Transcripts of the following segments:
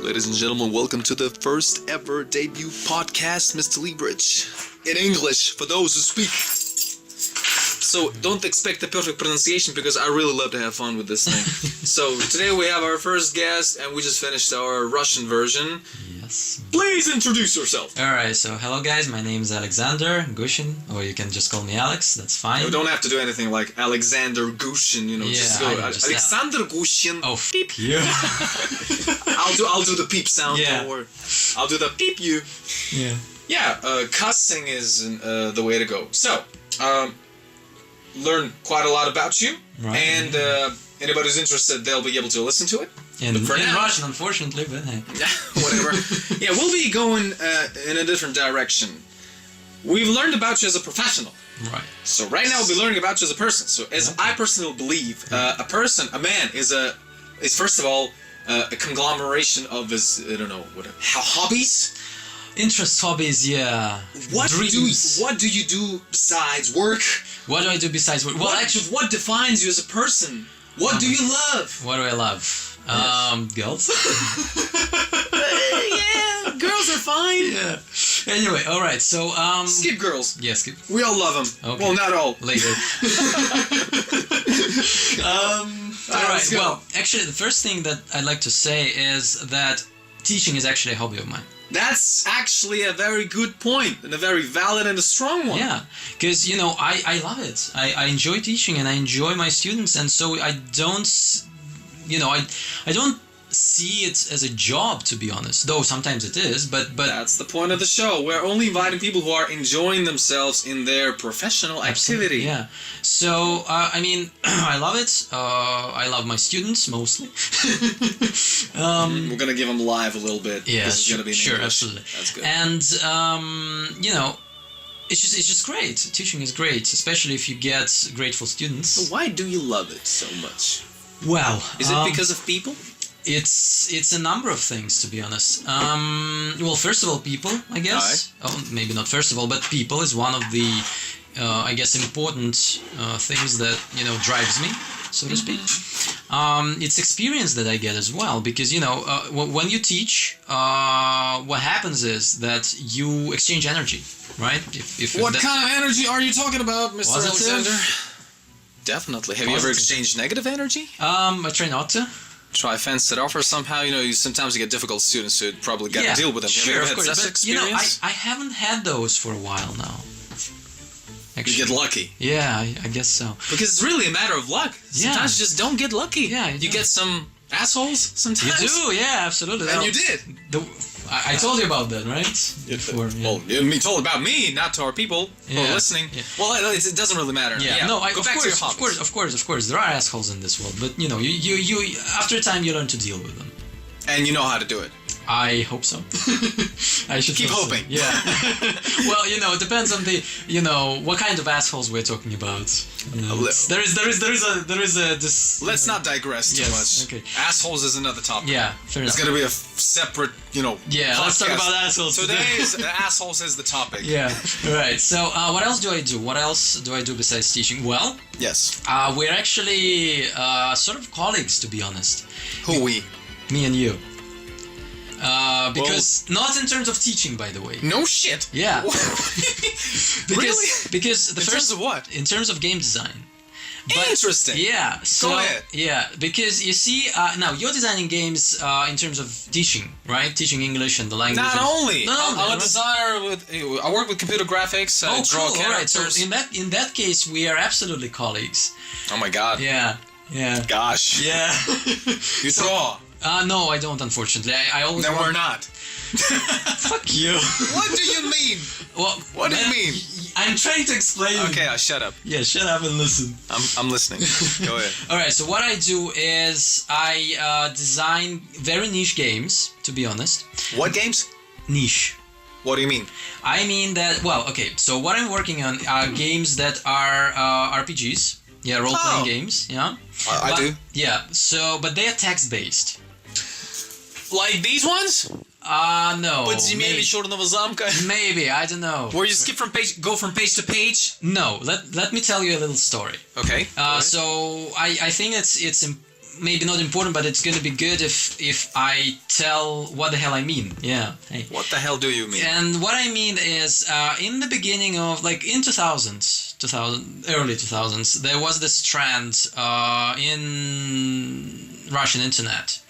Ladies and gentlemen, welcome to the first ever debut podcast, Mr.leabrich. In English, for those who speak. So don't expect the perfect pronunciation because I really love to have fun with this thing. So today we have our first guest and we just finished our Russian version. Yes. Please introduce yourself. Alright, so hello guys, my name is Alexandr Gushin, or you can just call me Alex, that's fine. You don't have to do anything like Alexandr Gushin, you know, just go Alexandr Gushin. Oh, beep. Yeah. I'll do the peep sound, don't worry. I'll do the peep you. Yeah. Yeah, cussing is the way to go. So, learn quite a lot about you, and anybody who's interested, they'll be able to listen to it. In Russian, unfortunately, but hey. Whatever. Yeah, we'll be going in a different direction. We've learned about you as a professional. Right. So right now we'll be learning about you as a person. So as I personally believe, a man is first of all a conglomeration of his, I don't know, hobbies? Interests, hobbies, yeah. What do you do besides work? What do I do besides work? Well, actually, what defines you as a person? What do you love? What do I love? Girls. Yeah, girls are fine. Yeah. Anyway, alright, so skip girls. Yeah, skip. We all love them. Okay. Well, not all. Later. Alright, well, actually the first thing that I'd like to say is that teaching is actually a hobby of mine. That's actually a very good point, and a very valid and a strong one. Yeah, because, you know, I love it. I enjoy teaching and I enjoy my students, and so I don't, you know, I don't see it as a job, to be honest, though sometimes it is, but that's the point of the show. We're only inviting people who are enjoying themselves in their professional activity. Yeah. So I mean, I love it. I love my students mostly. We're gonna give them live a little bit. Yeah, this is gonna be in English. Absolutely. That's good. And you know, it's just great. Teaching is great, especially if you get grateful students. So why do you love it so much? Well, is it because of people? It's a number of things, to be honest. Well, first of all, people, I guess. Right. Oh, maybe not first of all, but people is one of the, I guess, important things that, you know, drives me, so to speak. It's experience that I get as well, because, you know, when you teach, what happens is that you exchange energy, right? What kind of energy are you talking about, Mr. Positive. Alexander? Definitely. Have you ever exchanged negative energy? I try not to. Try fence it off, or somehow, you know, sometimes you get difficult students, so you probably got to deal with them. Sure, have you ever of course. had But, experience? you know, I haven't had those for a while now. Actually. You get lucky. Yeah, I guess so. Because it's really a matter of luck. Sometimes you just don't get lucky. Yeah, you get some assholes sometimes. You do, yeah, absolutely. And you did. I told you about that, right? Before, Well, you told about me, not to our people who are listening. Yeah. Well, it doesn't really matter. Yeah, no, go back to your hobbies. Of course, there are assholes in this world, but you know, you after a time you learn to deal with them. And you know how to do it. I hope so. I should keep hoping. So. Yeah. Well, you know, it depends on the, you know, what kind of assholes we're talking about. You know, there is a this. Let's not digress too much. Okay. Assholes is another topic. Yeah, fair enough. It's gonna be a separate, you know. Yeah, podcast. let's talk about assholes. Today's assholes is the topic. Yeah. Right. So, what else do I do? What else do I do besides teaching? Well. Yes. We're actually sort of colleagues, to be honest. Who we? Me and you. Because not in terms of teaching, by the way. No shit. Yeah. Really? Because in terms of what? In terms of game design. But, interesting. Yeah. So, go ahead. Yeah, because you see, now you're designing games in terms of teaching, right? Teaching English and the language. Not only. I'm a right? designer I work with computer graphics. I draw cool. characters. All right. So in that case, we are absolutely colleagues. Oh my god. Yeah. Yeah. Gosh. Yeah. You draw. No, I don't, unfortunately. I always. Then we're not. Fuck you. What do you mean? Well, what do you mean? I'm trying to explain. Okay, shut up. Yeah, shut up and listen. I'm listening. Go ahead. Alright, so what I do is I design very niche games, to be honest. What games? Niche. What do you mean? I mean that, well, okay, so what I'm working on are games that are RPGs. Yeah, role-playing games, yeah. I do. Yeah, so, but they are text-based. Like these ones? No. Подземелье черного замка? Maybe, I don't know. Where you go from page to page? No, let me tell you a little story. Okay. So I think it's maybe not important, but it's gonna be good if I tell what the hell I mean. Yeah. Hey. What the hell do you mean? And what I mean is, in the beginning of, like, in 2000, early 2000s, there was this trend in Russian internet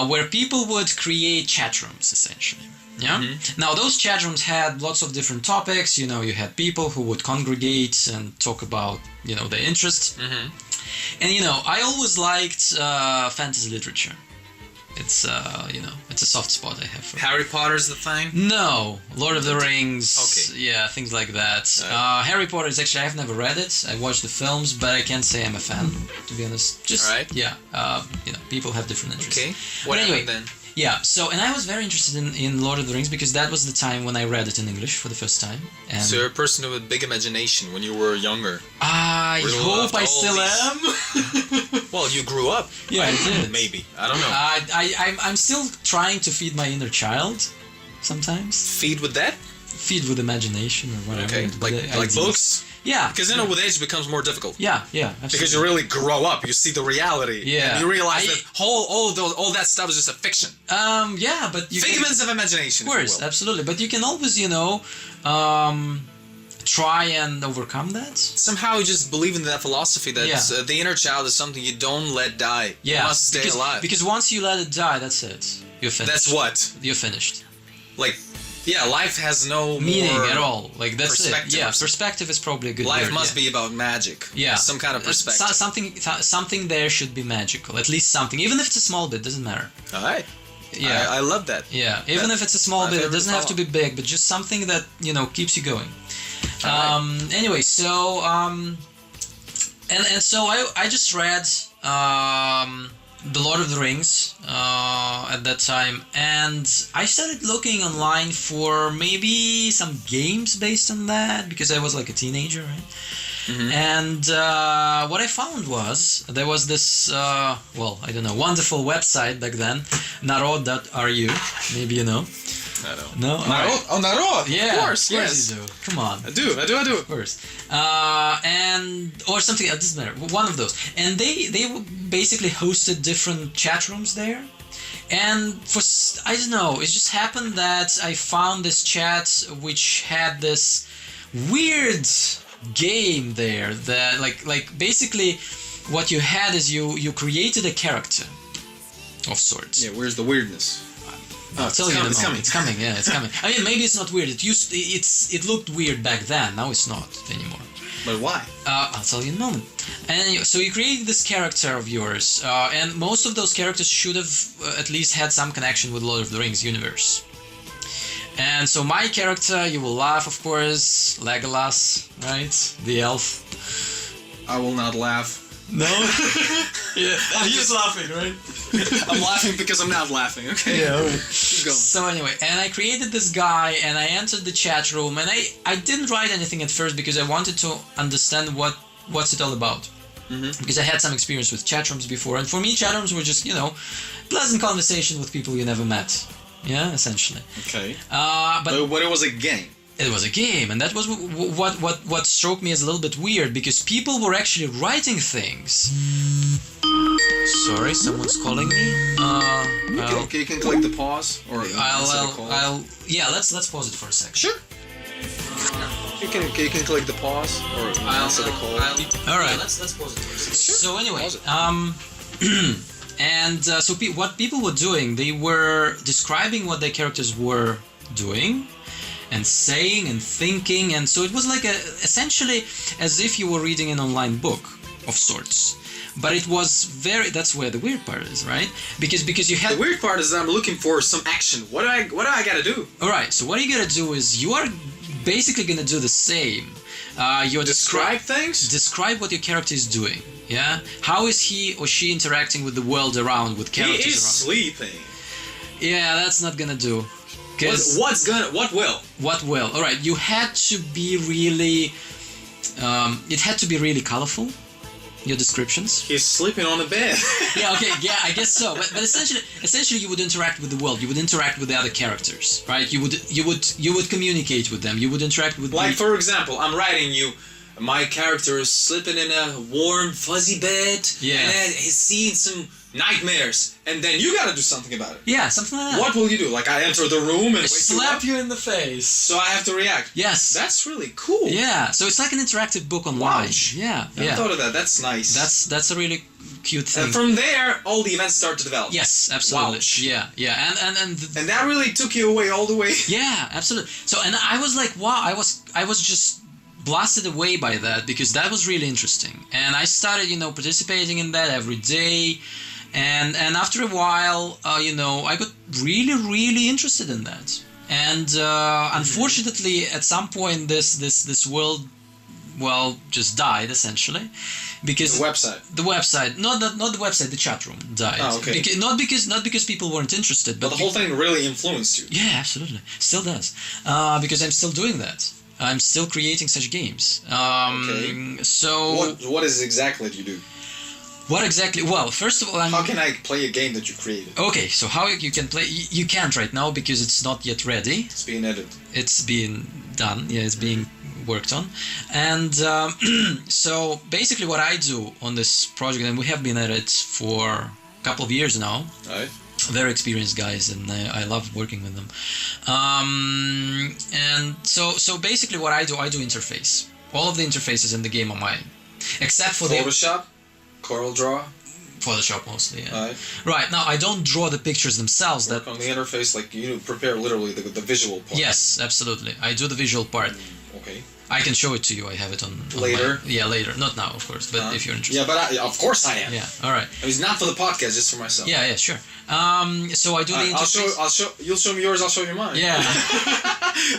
where people would create chat rooms, essentially. Yeah. Mm-hmm. Now, those chat rooms had lots of different topics. You know, you had people who would congregate and talk about, you know, their interests. Mm-hmm. And, you know, I always liked fantasy literature. It's, you know, it's a soft spot I have for Harry Potter's the thing? No. Lord of the Rings. Okay. Yeah, things like that. Harry Potter is actually, I've never read it. I watched the films, but I can't say I'm a fan, to be honest. Just, Alright. Yeah. You know, people have different interests. Okay. What happened then? Yeah, so, and I was very interested in Lord of the Rings because that was the time when I read it in English for the first time. And so you're a person with big imagination when you were younger. I hope I still am. Well, you grew up. Yeah, I did. Maybe. I don't know. I'm still trying to feed my inner child sometimes. Feed with that? Feed with imagination or whatever. Okay, like books? Yeah. Because, you know, with age it becomes more difficult. Yeah, absolutely. Because you really grow up, you see the reality. Yeah. And you realize that all that stuff is just a fiction. Yeah, but you Figments of imagination, of course, absolutely. But you can always, you know, try and overcome that. Somehow you just believe in that philosophy that the inner child is something you don't let die. Yeah. It must stay alive. Because once you let it die, that's it. You're finished. That's what? You're finished. Like, yeah, life has no meaning at all. Like, that's perspective. It. Yeah, perspective is probably a good Life word. must be about magic. Yeah. Some kind of perspective. Something there should be magical. At least something. Even if it's a small bit, doesn't matter. Alright. Yeah. I love that. Yeah. Even if it's a small bit, it doesn't have to be big, but just something that, you know, keeps you going. Anyway, so and so I just read The Lord of the Rings at that time, and I started looking online for maybe some games based on that because I was like a teenager, right? Mm-hmm. And what I found was there was this I don't know, wonderful website back then, narod.ru, maybe you know. No? Narod? Right. Oh, Narod! Yeah, of course, yes. You do. Come on. I do. Of course. Or something, it doesn't matter. One of those. And they basically hosted different chat rooms there. And I don't know, it just happened that I found this chat which had this weird game there that, like basically what you had is you created a character of sorts. Yeah, where's the weirdness? I'll tell you in a moment. It's coming. Yeah, it's coming. I mean, maybe it's not weird. It looked weird back then. Now it's not anymore. But why? I'll tell you in a moment. And so you created this character of yours, and most of those characters should have at least had some connection with Lord of the Rings universe. And so my character, you will laugh, of course, Legolas, right? The elf. I will not laugh. No? Yeah, he is laughing, right? I'm laughing because I'm not laughing, okay? Yeah, right. Keep going. So anyway, and I created this guy, and I entered the chat room, and I didn't write anything at first because I wanted to understand what's it all about. Mm-hmm. Because I had some experience with chat rooms before, and for me, chat rooms were just, you know, pleasant conversation with people you never met. Yeah, essentially. Okay. But it was a game. It was a game, and that was what struck me as a little bit weird, because people were actually writing things. Sorry, someone's calling me. You can click the pause, or let's pause it for a second. Sure. You can click the pause, or answer the call. All right. Let's pause it for a second. Sure. So anyway, and so what people were doing, they were describing what their characters were doing and saying and thinking, and so it was like essentially as if you were reading an online book of sorts. But it was that's where the weird part is, right? Because you had... The weird part is that I'm looking for some action. What do I gotta do? Alright, so what you gotta do is you are basically gonna do the same. You describe things? Describe what your character is doing, yeah? How is he or she interacting with the world around, with characters around? He is sleeping. Yeah, that's not gonna do. What will? Alright, you had to be really... it had to be really colorful, your descriptions. He's sleeping on the bed. Yeah, okay, yeah, I guess so. But essentially you would interact with the world. You would interact with the other characters, right? You would communicate with them. You would interact with... Like, for example, I'm writing you, my character is sleeping in a warm, fuzzy bed, and then he's seeing some nightmares, and then you gotta do something about it. Yeah, something like that. What will you do? Like, I enter the room and wake slap you up? you in the face. So I have to react. Yes. That's really cool. Yeah, so it's like an interactive book online. Watch. Yeah, I thought of that. That's nice. That's a really cute thing. And from there, all the events start to develop. Yes, absolutely. Watch. Yeah, and that really took you away all the way. Yeah, absolutely. So, and I was like, wow, I was just blasted away by that, because that was really interesting, and I started, participating in that every day. And after a while, I got really interested in that. And unfortunately, at some point, this world, just died essentially, because the website, not the website, the chat room died. Oh, okay. Not because people weren't interested, but the whole thing really influenced you. Yeah, absolutely, still does. Because I'm still doing that. I'm still creating such games. Okay. So what is exactly you do? What exactly? Well, first of all, how can I play a game that you created? Okay, so how you can play? You can't right now because it's not yet ready. It's being edited. It's being done. Yeah, it's being worked on. And so basically, what I do on this project, and we have been at it for a couple of years now. Right. Very experienced guys, and I love working with them. And so basically, what I do interface. All of the interfaces in the game are mine, except for Photoshop. Corel Draw? Photoshop mostly, yeah. Right. Right, now I don't draw the pictures themselves. Work on the interface, like you prepare literally the visual part. Yes, absolutely. I do the visual part. Okay. I can show it to you. I have it on later. Later. Not now, of course, but if you're interested. Yeah, but of course I am. Yeah. All right. I mean, it's not for the podcast, just for myself. Yeah, sure. So I do the interface. I'll show. You'll show me yours. I'll show you mine. Yeah.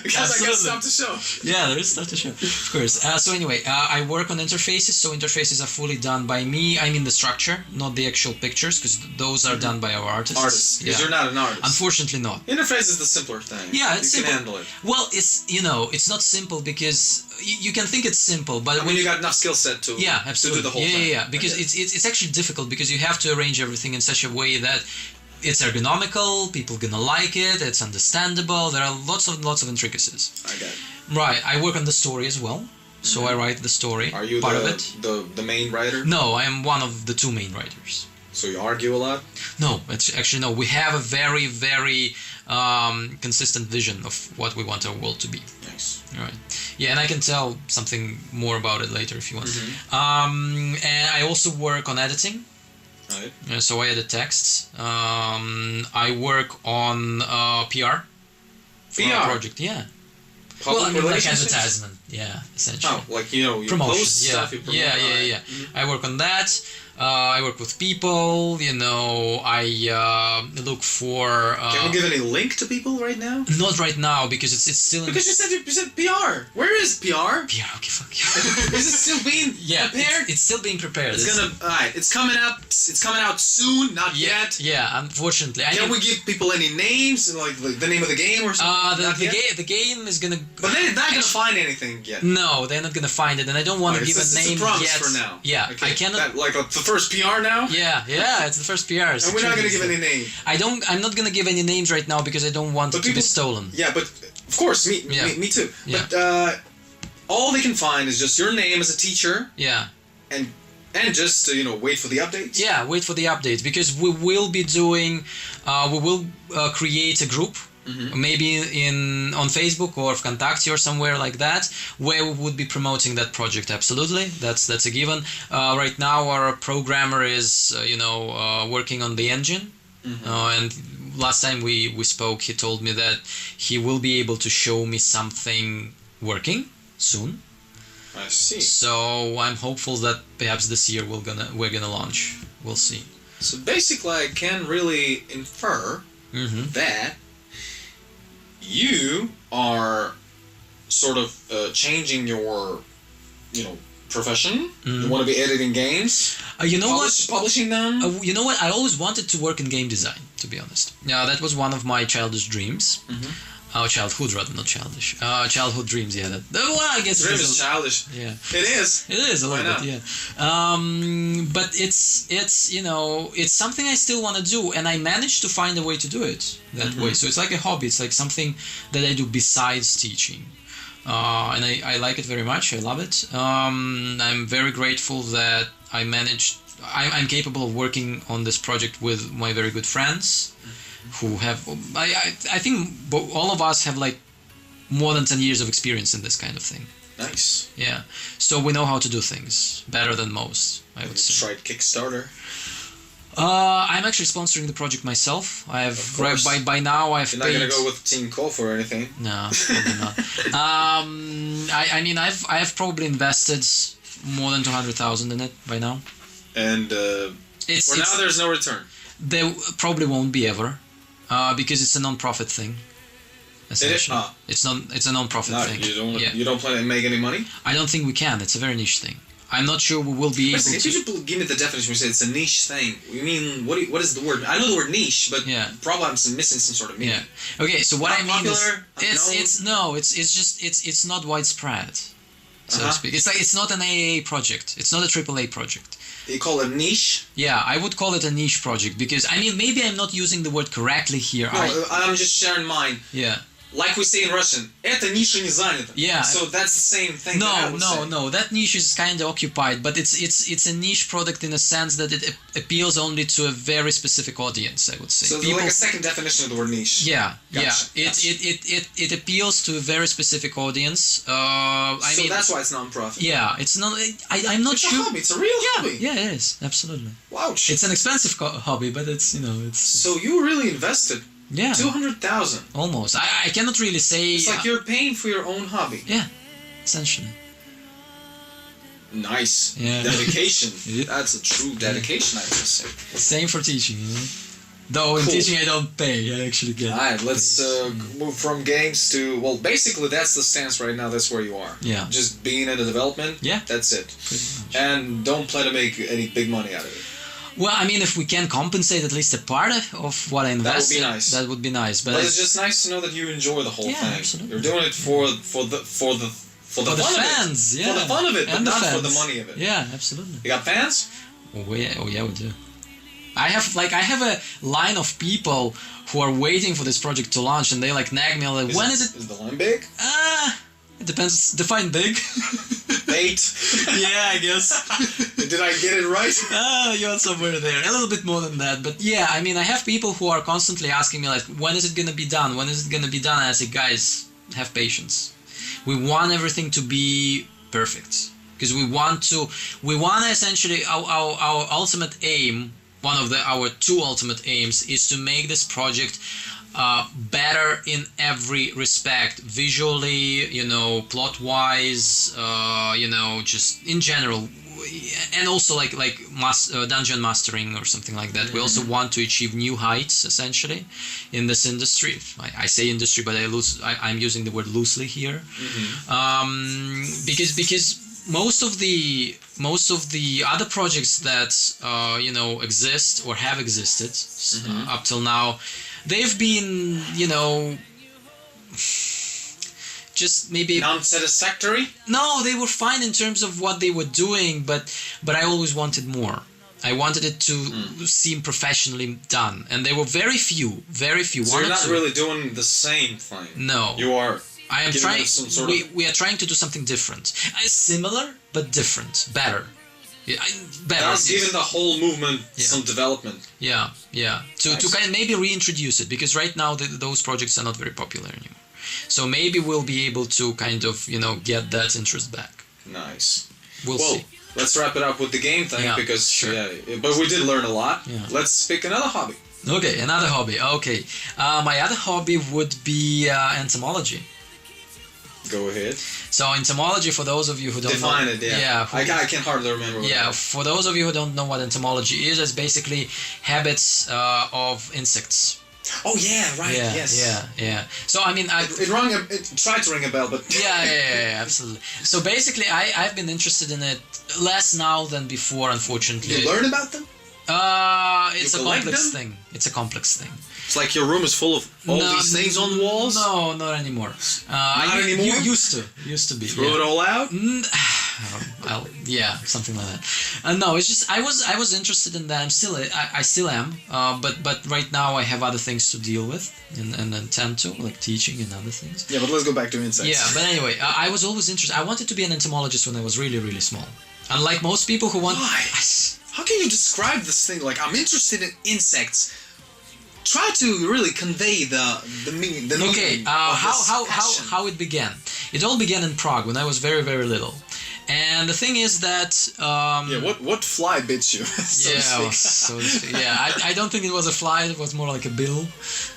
Because I got stuff to show. Yeah, there is stuff to show. Of course. So anyway, I work on interfaces. So interfaces are fully done by me. I mean the structure, not the actual pictures, because those are done by our artists. Artists. Because you're not an artist. Unfortunately, not. Interface is the simpler thing. Yeah, it's you simple. can handle it. Well, it's not simple because you can think it's simple, but when you got enough skill set to absolutely to do the whole thing. Yeah, because it's actually difficult because you have to arrange everything in such a way that it's ergonomical, people gonna like it, it's understandable. There are lots of intricacies. I get it. Right, I work on the story as well, so I write the story. Are you part the, of it. the main writer? No, I am one of the two main writers. So you argue a lot? No, it's actually no. We have a very consistent vision of what we want our world to be. Nice. All right. Yeah, and I can tell something more about it later if you want. And I also work on editing. Right. So I edit texts. I work on PR. For our project, yeah. Public well, I mean, like advertisement, yeah, essentially. Oh, like you promotion, post stuff, you promote. Yeah. I work on that. I work with people, I look for... Can we give any link to people right now? Not right now, because it's still... Because you said PR. Where is PR? PR, okay, fuck you. Is it still being prepared? It's still being prepared. Alright, it's coming out soon, not yet. Yeah, unfortunately. Can we give people any names, like the name of the game or something? The game is gonna... But they're not gonna find anything yet. No, they're not gonna find it, and I don't want to give a name yet. For now. Yeah, okay. I cannot... The first PR now? Yeah, it's the first PR. And we're not going to give any name. I'm not going to give any names right now because I don't want it to be stolen. Yeah, but of course, me too. Yeah. But all they can find is just your name as a teacher. Yeah. And just wait for the updates. Yeah, wait for the updates because we will be doing we will create a group. Maybe on Facebook or Vkontakte or somewhere like that, where we would be promoting that project. Absolutely, that's a given. Right now, our programmer is working on the engine, and last time we spoke, he told me that he will be able to show me something working soon. I see. So I'm hopeful that perhaps this year we're gonna launch. We'll see. So basically, I can really infer that you are sort of changing your, profession. You want to be editing games. Publishing them. You know what? I always wanted to work in game design. To be honest, that was one of my childish dreams. Childhood, rather, not childish. Childhood dreams. Yeah, well, I guess dream is childish. Yeah, it is. It is a little bit. Yeah. But it's something I still want to do, and I managed to find a way to do it that way. So it's like a hobby. It's like something that I do besides teaching. and I like it very much. I love it. I'm very grateful that I managed. I'm capable of working on this project with my very good friends, who have. I think all of us have like more than 10 years of experience in this kind of thing. Nice. Yeah, so we know how to do things better than most, I would say. Tried Kickstarter. I'm actually sponsoring the project myself. I have by now I've You're not gonna go with Team Kof or anything. No, probably not. I mean I have probably invested more than 200,000 in it by now. And for now there's no return. There probably won't be ever, because it's a non-profit thing. Essentially, it's a non-profit thing. You don't plan to make any money? I don't think we can. It's a very niche thing. I'm not sure we will be able to. If you could give me the definition, when you say it's a niche thing, you mean what is the word? I know the word niche, but probably I'm missing some sort of meaning. Yeah. Okay, so what not I mean popular, it's not widespread, so to speak. It's like it's not an AAA project. It's not a AAA project. You call it niche? Yeah, I would call it a niche project because I mean maybe I'm not using the word correctly here. No, I'm just sharing mine. Yeah. Like we say in Russian, это ниша не занята. Yeah. So that's the same thing. No. That niche is kind of occupied, but it's a niche product in a sense that it appeals only to a very specific audience. I would say. So like a second definition of the word niche. Yeah. Gotcha. Yeah. It appeals to a very specific audience. I mean, that's why it's non-profit. Yeah. It's not. I'm not sure. It's a hobby. It's a real hobby. Yeah. It is absolutely. Wow. It's an expensive hobby, but it's it's. So you really invested. Yeah. 200,000. Almost. I cannot really say. It's like you're paying for your own hobby. Yeah. Essentially. Nice. Yeah. Dedication. Yeah. That's a true dedication, I would say. Same for teaching, you know? Though in teaching I don't pay, I actually get. Alright, let's move from games to. Well, basically that's the stance right now. That's where you are. Yeah. Just being in the development. Yeah. That's it. Pretty much. And don't plan to make any big money out of it. Well, I mean, if we can compensate at least a part of what I invested, that would be nice. But it's just nice to know that you enjoy the whole thing. Absolutely. You're doing it for the fans, of it. For the fun of it, and but not for the money of it. Yeah, absolutely. You got fans? Oh yeah, we do. I have a line of people who are waiting for this project to launch, and they like nag me like, when is it? Is the line big? It depends. Define big. 8. Yeah, I guess. Did I get it right? You're somewhere there. A little bit more than that. But yeah, I mean, I have people who are constantly asking me like, when is it going to be done? When is it going to be done? And I say, guys, have patience. We want everything to be perfect. Because we want to essentially, our ultimate aim, one of our two ultimate aims is to make this project better in every respect, visually, plot-wise, just in general, and also like dungeon mastering or something like that. We also want to achieve new heights, essentially, in this industry. I say industry, but I'm using the word loosely here, because most of the other projects that exist or have existed up till now. They've been, just maybe non-satisfactory. No, they were fine in terms of what they were doing, but I always wanted more. I wanted it to seem professionally done, and there were very few. So you're not really doing the same thing. No, you are. I am trying. We are trying to do something different, similar but different, better. Better. That's giving the whole movement some development. Yeah. To kind of maybe reintroduce it, because right now those projects are not very popular anymore. So maybe we'll be able to kind of get that interest back. Nice. We'll see. Let's wrap it up with the game thing because but we did learn a lot. Yeah. Let's pick another hobby. Okay, another hobby. Okay, my other hobby would be entomology. Go ahead. So entomology, for those of you who don't define it, I can hardly remember. For those of you who don't know what entomology is, it's basically habits of insects. Oh yeah, right. Yes. Yeah. So I mean, it tried to ring a bell, but yeah, absolutely. So basically, I've been interested in it less now than before, unfortunately. You learn about them? It's a complex thing. It's a complex thing. It's like your room is full of all these things on the walls? No, not anymore. Not anymore? Used to be. Throw it all out? Yeah, something like that. No, it's just I was interested in that. I still am. But right now I have other things to deal with and attend to, like teaching and other things. Yeah, but let's go back to insects. Yeah, but anyway, I was always interested. I wanted to be an entomologist when I was really, really small. Unlike most people who want. Why? How can you describe this thing? Like, I'm interested in insects. Try to really convey the meaning. Okay, how it began? It all began in Prague when I was very, very little. And the thing is that what fly bit you? I don't think it was a fly. It was more like a bill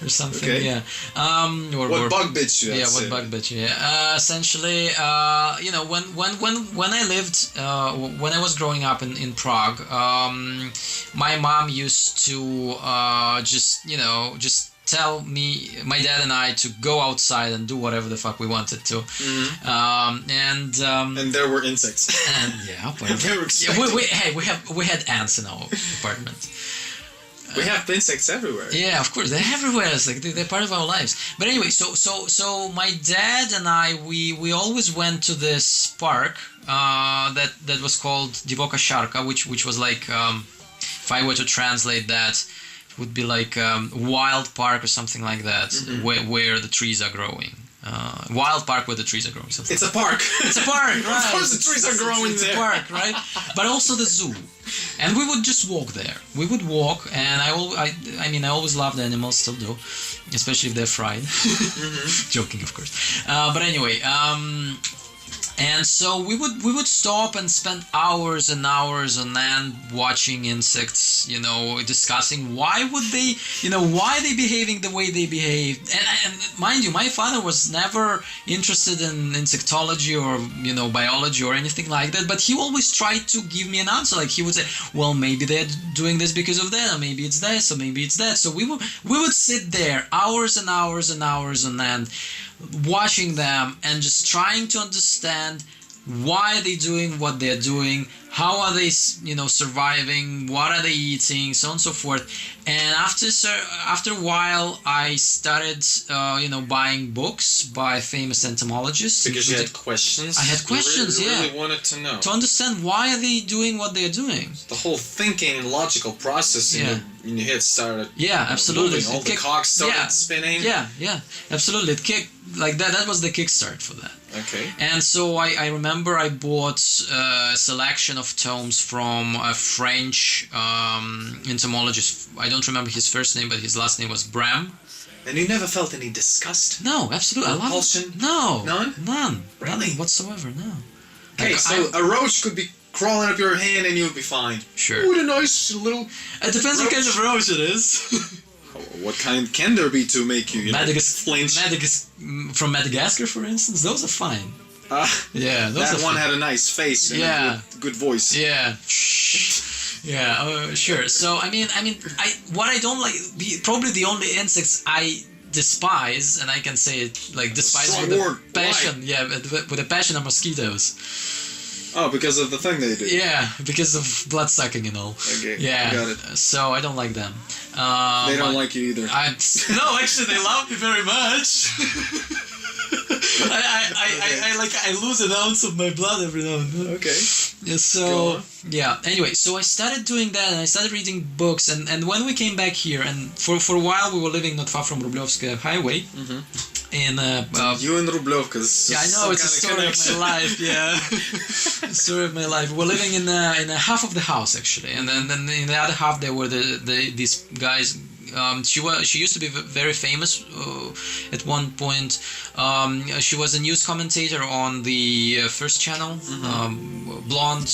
or something. Okay. Yeah. What bug bit you? What bug bit you? Yeah. Essentially, when I lived when I was growing up in Prague, my mom used to just tell me, my dad and I, to go outside and do whatever the fuck we wanted to. Mm-hmm. And there were insects. And we had ants in our apartment. We have insects everywhere. Yeah, of course, they're everywhere. It's like they're part of our lives. But anyway, so my dad and I, we always went to this park that was called Divoka Sharka, which was like, if I were to translate that, would be like wild park or something like that, where the trees are growing. Wild park where the trees are growing. It's a park. It's a park, right? Of course the trees are growing it's there. It's a park, right? But also the zoo. And we would just walk there. We would walk, and I always loved animals, still do, especially if they're fried. Joking, of course. But anyway, and so we would stop and spend hours and hours on end watching insects, discussing why they behaving the way they behave. And mind you, my father was never interested in insectology or biology or anything like that, but he always tried to give me an answer. Like, he would say, well, maybe they're doing this because of that, or maybe it's this, or maybe it's that. So we would sit there hours and hours and hours on end, watching them and just trying to understand why are they doing what they're doing, how are they surviving, what are they eating, so on and so forth. And after a while I started buying books by famous entomologists, because you had questions. I had questions. You really wanted to know, to understand why are they doing what they're doing. The whole thinking and logical process in your head started. Yeah, absolutely. Moving. All the cogs started spinning. Yeah, absolutely. It kicked like that. That was the kickstart for that. Okay. And so I remember I bought a selection of tomes from a French entomologist. I don't remember his first name, but his last name was Bram. And you never felt any disgust? No, absolutely. Repulsion? No. None? None. Really? None whatsoever, no. Okay, so a roach could be crawling up your hand and you would be fine. Sure. What a nice little... It depends what kind of roach it is. What kind can there be to make you, flinch? From Madagascar, for instance, those are fine. Yeah, those that are one fine. had a nice face and a good voice. Yeah. Yeah, sure. So what I don't like, probably the only insects I despise, and I can say it like despise with a passion. Why? Yeah, with a passion, are mosquitoes. Oh, because of the thing they do. Yeah, because of blood sucking and all. Okay, yeah. Got it. So I don't like them. They don't like you either. No, actually, they love me very much. I lose an ounce of my blood every now and then. Okay. Yeah, so anyway, so I started doing that, and I started reading books, and when we came back here, and for a while we were living not far from Rublevskoye Highway. In you and Rublovka. Yeah, I know, it's a story of my life. Yeah, story of my life. We're living in a half of the house actually, and then in the other half there were these guys. She used to be very famous at one point. She was a news commentator on the first channel. Blonde,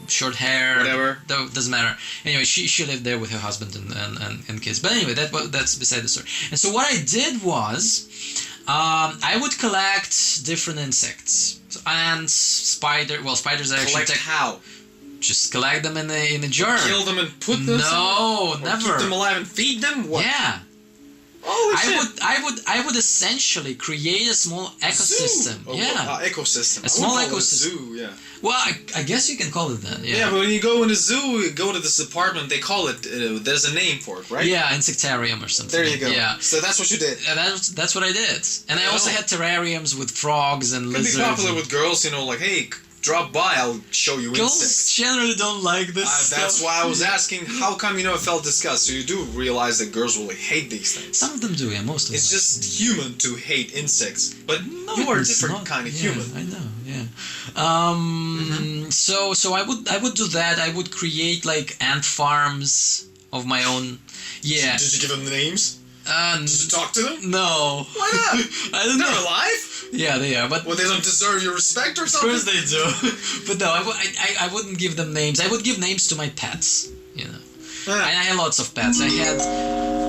short hair. Whatever. Doesn't matter. Anyway, she lived there with her husband and kids. But anyway, that's beside the story. And so what I did was, I would collect different insects. Ants, spiders are actually... Collect how? Just collect them in a jar. Kill them and put them? No, never. Keep them alive and feed them? What? Yeah. Holy shit. I would essentially create a small ecosystem. Zoo. Ecosystem. A small ecosystem. Zoo, yeah. Well, I guess you can call it that. Yeah. Yeah, but when you go in a zoo, you go to this apartment. They call it. There's a name for it, right? Yeah, insectarium or something. There you go. Yeah. So that's what you did. And that's what I did. And I also had terrariums with frogs and lizards. It can be popular with girls, like, hey, drop by, I'll show you Girls insects. generally don't like this stuff. That's why I was asking, how come you never felt disgust? So you do realize that girls really hate these things. Some of them do, yeah, most of them. It's just human to hate insects, but No, you are a it's different not. kind of Yeah, human. I know, yeah. So I would do that. I would create like ant farms of my own. Yeah. Did you give them the names? Did you talk to them? No. Why not? I don't They're know. alive? Yeah, they are, but Well, they don't deserve your respect or of something? course they do. But no, I wouldn't give them names. I would give names to my pets. You know. Ah. I had lots of pets. I had.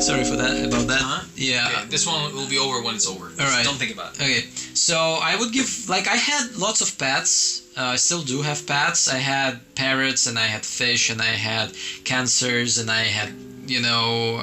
Sorry for that. About that. Huh? Yeah. Okay, this one will be over when it's over. All right. Don't think about it. Okay, so I would give, like, I had lots of pets. I still do have pets. I had parrots, and I had fish, and I had cancers, and I had, you know,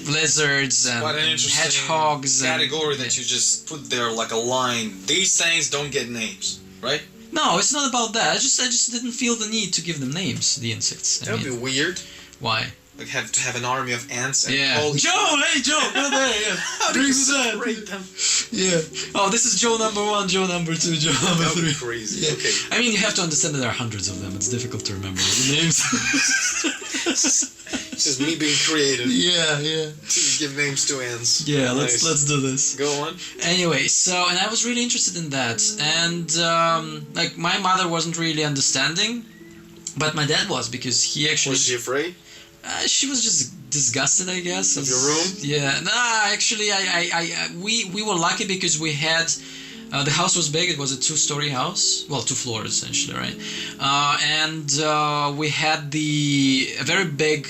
lizards and Quite an interesting hedgehogs. category that you just put there like a line. These things don't get names, right? No, it's not about that. I just didn't feel the need to give them names. The insects. That would be weird. Why? Like have to have an army of ants and Yeah. all Joe, hey Joe, go there. Yeah. How do Bring you me that. separate them? Yeah. Oh, this is Joe number 1, Joe number 2, Joe number That would 3. be crazy. Yeah. Okay. I mean, you have to understand that there are hundreds of them. It's difficult to remember all the names. It's just me being creative. Yeah. To give names to ants. Yeah, Nice. let's do this. Go on. Anyway, and I was really interested in that, and like my mother wasn't really understanding, but my dad was, because he actually. Was she afraid? She was just disgusted, I guess. Of your room? Yeah. Nah, actually, we were lucky because we had. The house was big. It was a 2-story house. Well, 2 floors essentially, right? And we had a very big,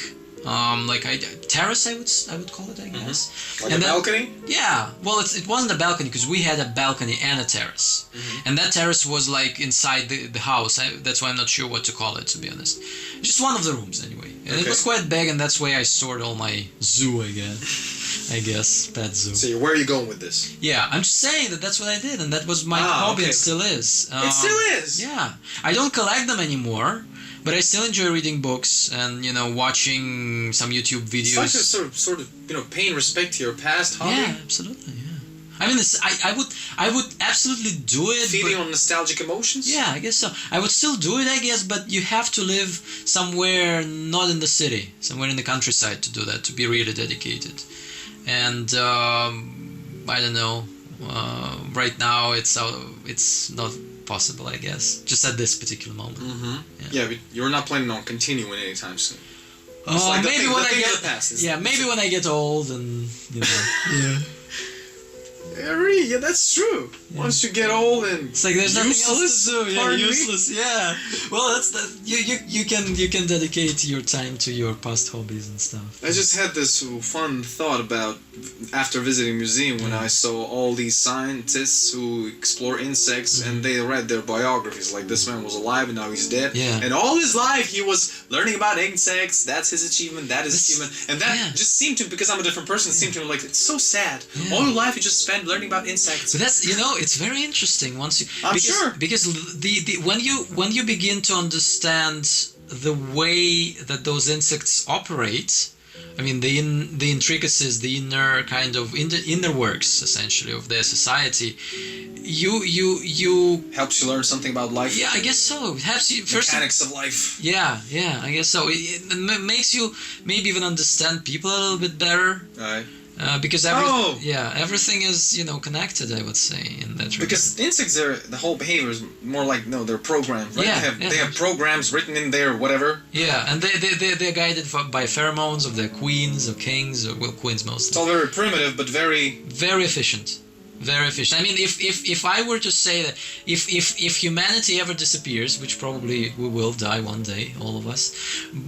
terrace. I would call it, I guess. Like And a then- balcony? Yeah. Well, it wasn't a balcony because we had a balcony and a terrace, and that terrace was like inside the house. That's why I'm not sure what to call it, to be honest. Just one of the rooms, anyway. And it Okay. was quite big, and that's where I stored all my zoo, I guess, pet zoo. So where are you going with this? Yeah, I'm just saying that's what I did, and that was my hobby, okay. and still is. It still is? Yeah, I don't collect them anymore, but I still enjoy reading books and watching some YouTube It's like videos. to sort of paying respect to your past hobby. Yeah, absolutely. Yeah, I mean, I would absolutely do it. Feeding but, on nostalgic emotions? yeah, I guess so. I would still do it, I guess, but you have to live somewhere not in the city, somewhere in the countryside to do that, to be really dedicated. And I don't know. Right now, it's not possible, I guess. Just at this particular moment. Mm-hmm. Yeah. Yeah, but you're not planning on continuing anytime soon. It's like the maybe thing- when the I thing get of the past is- maybe when I get old and yeah. Yeah, that's true. Yeah. Once you get old and It's like there's nothing else to do. Yeah, pardon me? useless. Yeah. Well, that's that. You can dedicate your time to your past hobbies and stuff. I just had this fun thought about after visiting a museum when I saw all these scientists who explore insects and they read their biographies. Like this man was alive and now he's dead. Yeah. And all his life he was learning about insects. That's his achievement. That is his achievement. And that yeah. just seemed to, because I'm a different person, it seemed to me like it's so sad. Yeah. All your life you just spent learning about insects. So that's it's very interesting once you. I'm because, sure. because the when you begin to understand the way that those insects operate. I mean the intricacies, the inner kind of inner works essentially of their society. You Helps you learn something about life. yeah, I guess so. It helps you first. Mechanics of life. Yeah, I guess so. It makes you maybe even understand people a little bit better. Right. Because everything is connected. I would say in that regard. Because the insects, the whole behavior is more like they're programmed, right? Yeah, They have programs written in there, whatever. Yeah, and they're guided by pheromones of their queens or kings, or well, queens It's mostly. all very primitive, but very. Very efficient. Very efficient. I mean, if I were to say that if humanity ever disappears, which probably we will die one day, all of us,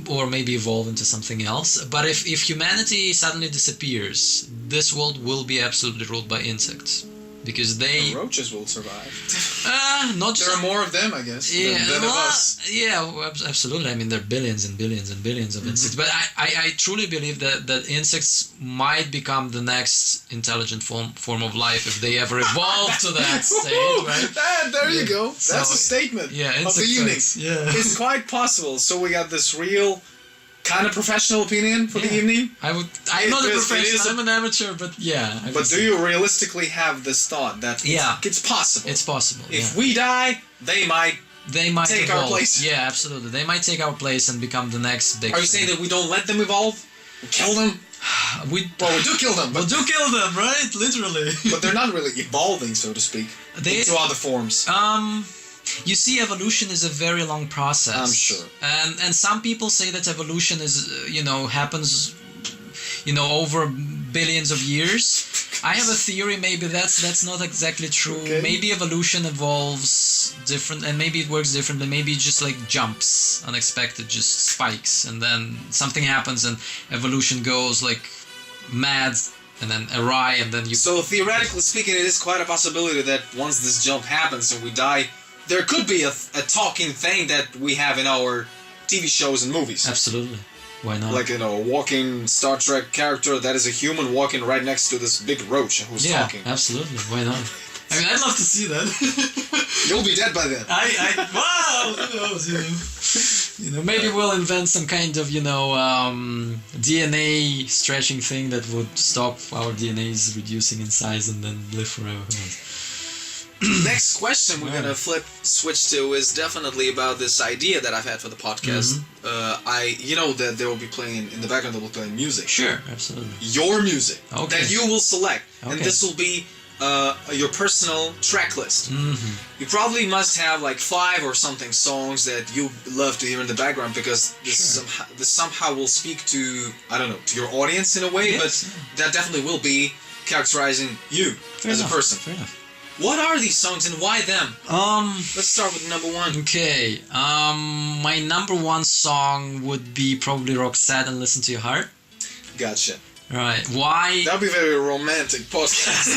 or maybe evolve into something else, but if humanity suddenly disappears, this world will be absolutely ruled by insects. Because they... Roaches will survive. not just... There are more of them, I guess, than of us. Yeah, absolutely. I mean, there are billions and billions and billions of insects. But I truly believe that insects might become the next intelligent form of life if they ever evolve to that state, right? There you go. That's So, a statement yeah, of the insect evening. facts, yeah. It's quite possible. So we got this real kind of professional opinion for the evening. I'm not a professional. I'm an amateur, but yeah. But do you realistically have this thought that it's possible? It's possible. If we die, they might take evolve. our place. Yeah, absolutely. They might take our place and become the next big. Are you saying that we don't let them evolve? We kill them? We do kill them. We do kill them, right? Literally. But they're not really evolving, so to speak, into other forms. You see, evolution is a very long process. I'm sure. And some people say that evolution is, happens, over billions of years. I have a theory. Maybe that's not exactly true. Okay. Maybe evolution evolves different, and maybe it works differently. Maybe it just like jumps, unexpected, just spikes, and then something happens, and evolution goes like mad, and then awry, and then you. So theoretically speaking, it is quite a possibility that once this jump happens and we die, there could be a talking thing that we have in our TV shows and movies. Absolutely. Why not? Like, a walking Star Trek character that is a human walking right next to this big roach who's talking. Yeah, absolutely. Why not? I mean, I'd love to see that. You'll be dead by then. Wow! Who knows, maybe we'll invent some kind of, DNA stretching thing that would stop our DNAs reducing in size and then live forever. Who knows? Next question we're gonna switch to is definitely about this idea that I've had for the podcast. That they will be playing in the background. They will be playing music. Sure, absolutely. Your music that you will select, Okay. and this will be your personal track list. You probably must have like 5 or something songs that you love to hear in the background because this somehow will speak to to your audience in a way, but that definitely will be characterizing you as a person. Fair enough. What are these songs and why them? Let's start with number 1. Okay. My number 1 song would be probably Roxette and Listen to Your Heart. Gotcha. Right. Why? That'll be a very romantic podcast.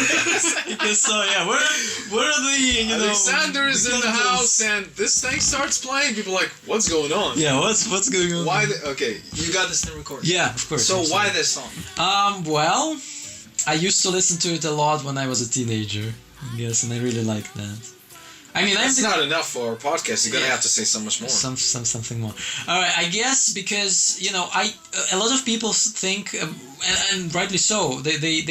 I guess so, yeah. Where are the, Alexandr is in the house and this thing starts playing. People are like, what's going on? Yeah, what's going on? Why? Okay, you got this in recording. Yeah, of course. So why this song? Well, I used to listen to it a lot when I was a teenager. Yes, and I really like that. I mean, that's not enough for our podcast. You're gonna have to say so much more. Something more. All right, I guess because a lot of people think, and rightly so. They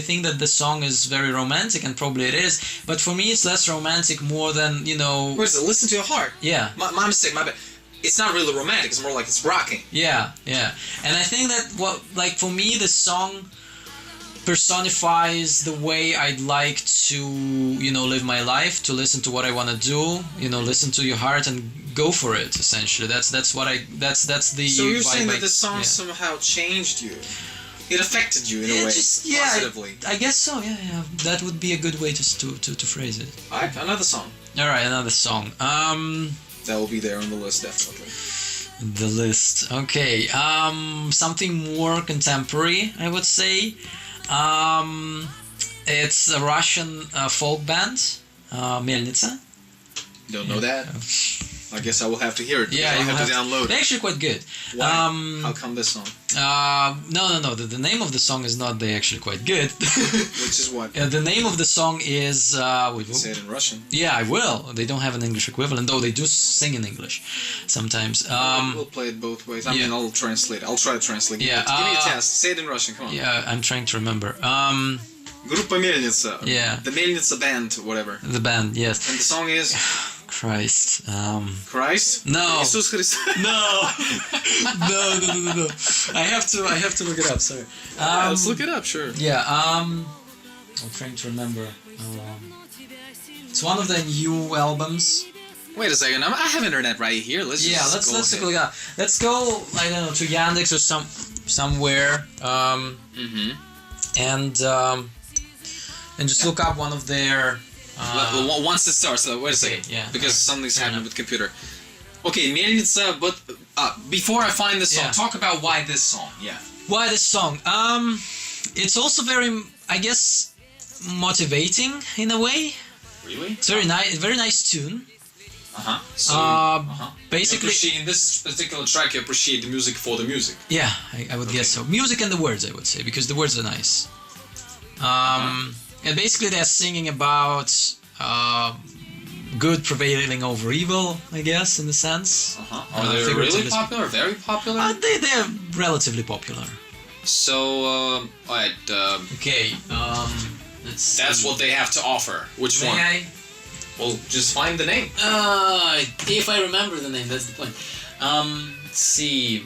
think that the song is very romantic, and probably it is. But for me, it's less romantic, more than Where is it? Listen to Your Heart. Yeah. My mistake. My bad. It's not really romantic. It's more like it's rocking. Yeah. And I think that for me, the song personifies the way I'd like to, live my life, to listen to what I want to do, listen to your heart and go for it, essentially. That's the So you're saying that the song somehow changed you? It affected you in a way, positively? I guess so, yeah. That would be a good way to phrase it. Alright, another song. Alright, another song. That will be there on the list, definitely. The list. Okay. Something more contemporary, I would say. It's a Russian folk band, Melnitsa. Don't know that. I guess I will have to hear it. Yeah, I have to download it. They're actually quite good. Why? How come this song? No. The name of the song is not they're actually quite good. Which is what? The name of the song is... say it in Russian. Yeah, I will. They don't have an English equivalent, though they do sing in English sometimes. We'll play it both ways. I mean, I'll translate. I'll try to translate. Yeah, give me a test. Say it in Russian, come on. Yeah, I'm trying to remember. Группа Мельница. Yeah. The Мельница band, whatever. The band, yes. And the song is... Christ. Christ? No. Jesus Christ. No. No. I have to look it up. Sorry. Let's look it up. Sure. Yeah. I'm trying to remember. It's one of the new albums. Wait a second. I have internet right here. Let's look it up. Let's go. I don't know, to Yandex or somewhere. And just look up one of their. Once it starts, wait a second, because something's happening with the computer. Okay, Melnitsa, but before I find this song, talk about why this song. Yeah. Why this song? It's also very, I guess, motivating in a way. Really? It's very nice tune. So, basically, in this particular track, you appreciate the music for the music. Yeah, I would guess so. Music and the words, I would say, because the words are nice. And basically they're singing about good prevailing over evil, I guess, in a sense. Are they really figuratively popular? Very popular? they're relatively popular. So, alright, Okay, let's see. that's what they have to offer. Which one? Well, just find the name. If I remember the name, that's the point. Let's see.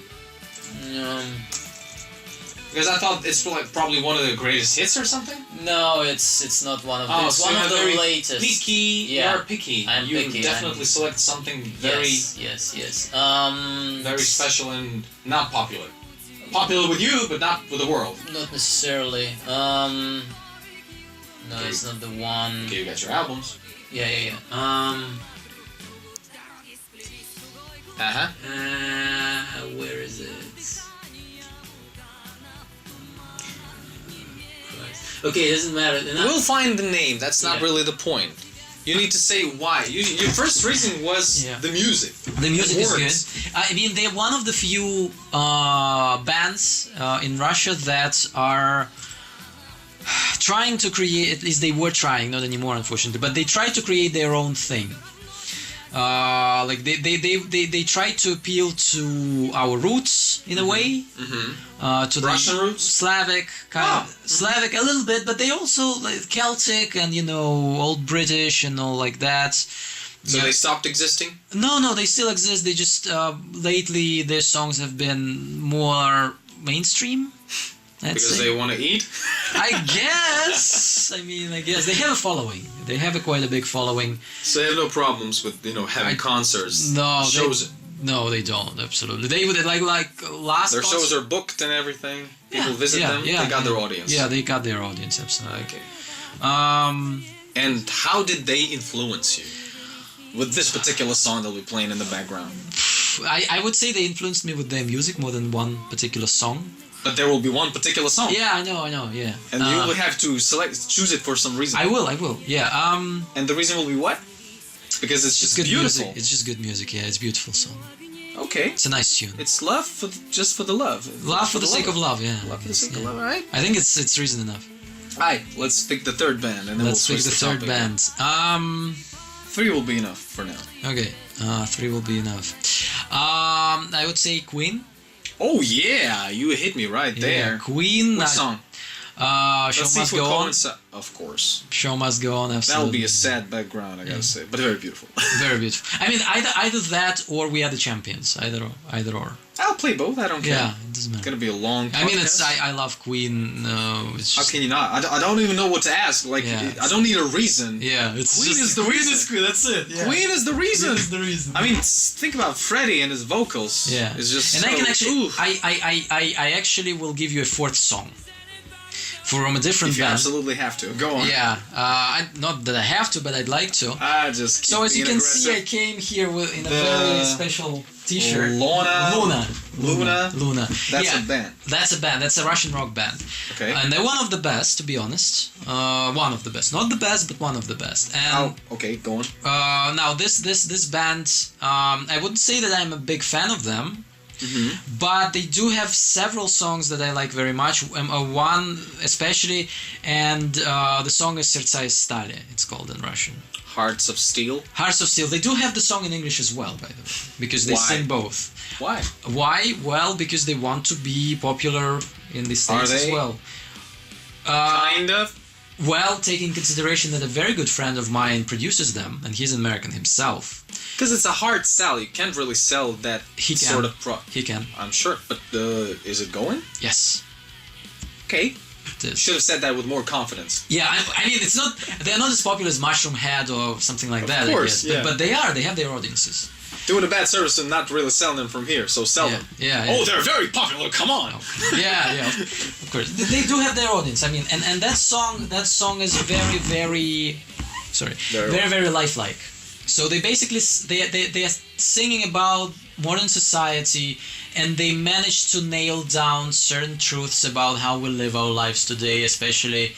Because I thought it's like probably one of the greatest hits or something? No, it's not one of Oh, it's so one you're of the very latest. picky. Yeah. You're picky. I'm you picky. definitely select something very, yes. very special and not popular. Popular with you, but not with the world. Not necessarily. No, Okay. it's not the one. Okay, you got your albums. Yeah. Where is it? Okay, it doesn't matter. We'll find the name. That's not really the point. You need to say why. Your first reason was the music. The music is words. good. I mean, they're one of the few bands in Russia that are trying to create. At least they were trying, not anymore, unfortunately. But they try to create their own thing. Like they try to appeal to our roots in a way, to the Russian roots, Slavic Slavic a little bit, but they also like Celtic and old British and all like that. So they stopped existing? No, they still exist. They just lately their songs have been more mainstream. Because they want to eat? I guess. I guess they have a following. They have quite a big following. So they have no problems with having concerts. No, shows. No, they don't. Absolutely, they would like last. Their shows are booked and everything. People visit them. They got their audience. Yeah, they got their audience. Absolutely. Okay. And how did they influence you with this particular song that we're playing in the background? I would say they influenced me with their music more than one particular song. But there will be one particular song. Yeah, I know, yeah. And you will have to choose it for some reason. I will, yeah. And the reason will be what? Because it's just good beautiful. Music. It's just good music, yeah. It's a beautiful song. Okay. It's a nice tune. It's love just for the love. Love for the sake of love, yeah. Love for the sake of love, alright? I think it's reason enough. Alright, let's pick the third band and then let's we'll pick switch the third band. 3 will be enough for now. Okay, 3 will be enough. I would say Queen. Oh yeah, you hit me right there. Yeah, Queen. What song? Show Must Go On. Of course. Show Must Go On, absolutely. That'll be a sad background, I gotta say, but very beautiful. Very beautiful. I mean, either that or We Are the Champions. Either or. I'll play both. I don't care. Yeah, it doesn't matter. It's gonna be a long podcast. I mean, I love Queen. It's just, how can you not? I don't even know what to ask. Like, I don't need a reason. Yeah, it's Queen just, is the reason. Queen. That's it. Yeah. Queen is the reason. Queen is the reason. I mean, think about Freddie and his vocals. Yeah, it's just. And so, I can actually, oof. I actually will give you a fourth song. From a different if you band. Absolutely have to. Go on. Yeah, not that I have to, but I'd like to. I just keep so as you can aggressive. see, I came here in a very special T-shirt. Luna. That's a band. That's a band. That's a Russian rock band. Okay. And they're one of the best, to be honest. One of the best, not the best, but one of the best. And okay, go on. now this band, I wouldn't say that I'm a big fan of them. Mm-hmm. But they do have several songs that I like very much. One especially, and the song is "Сердца из стали." It's called in Russian. Hearts of Steel. Hearts of Steel. They do have the song in English as well, by the way, because they sing both. Why? Why? Well, because they want to be popular in the States as well. Kind of. Well, taking consideration that a very good friend of mine produces them, and he's an American himself. Because it's a hard sell. You can't really sell that sort of product. He can. I'm sure. But is it going? Yes. Okay. Should have said that with more confidence. Yeah, I mean, it's not. They're not as popular as Mushroom Head or something like that. Of course, I guess. But they are. They have their audiences. Doing a bad service and not really selling them from here, so sell them. Yeah. Oh, they're very popular. Come on. Oh. Yeah. Of course, they do have their audience. I mean, and that song is very, very, very lifelike. So they basically they are singing about modern society, and they managed to nail down certain truths about how we live our lives today, especially,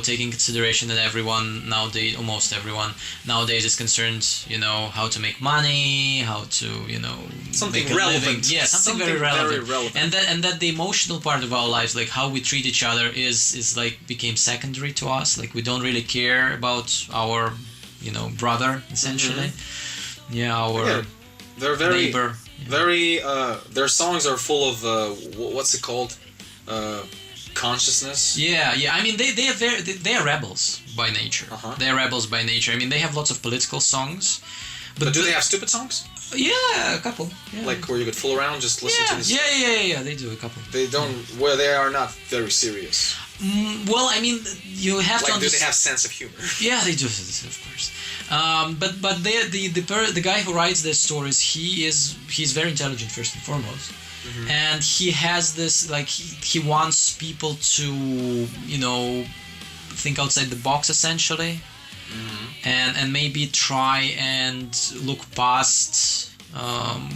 taking consideration that everyone nowadays, almost everyone nowadays, is concerned, how to make money, how to, something make a relevant. Living. Yeah, something very relevant. And that the emotional part of our lives, like how we treat each other, is like became secondary to us. Like we don't really care about our brother essentially. Yeah, our they're very neighbor. very their songs are full of what's it called, consciousness. Yeah. I mean, they are rebels by nature. They are rebels by nature. I mean, they have lots of political songs. But do they have stupid songs? Yeah, a couple. Yeah. Like where you could fool around, just listen to this. Yeah. They do a couple. They don't. Where they are not very serious. Well, I mean, you have to do understand. they have sense of humor? Yeah, they do, of course. But the guy who writes their stories, he's very intelligent first and foremost, and he has this he wants people to think outside the box essentially, and maybe try and look past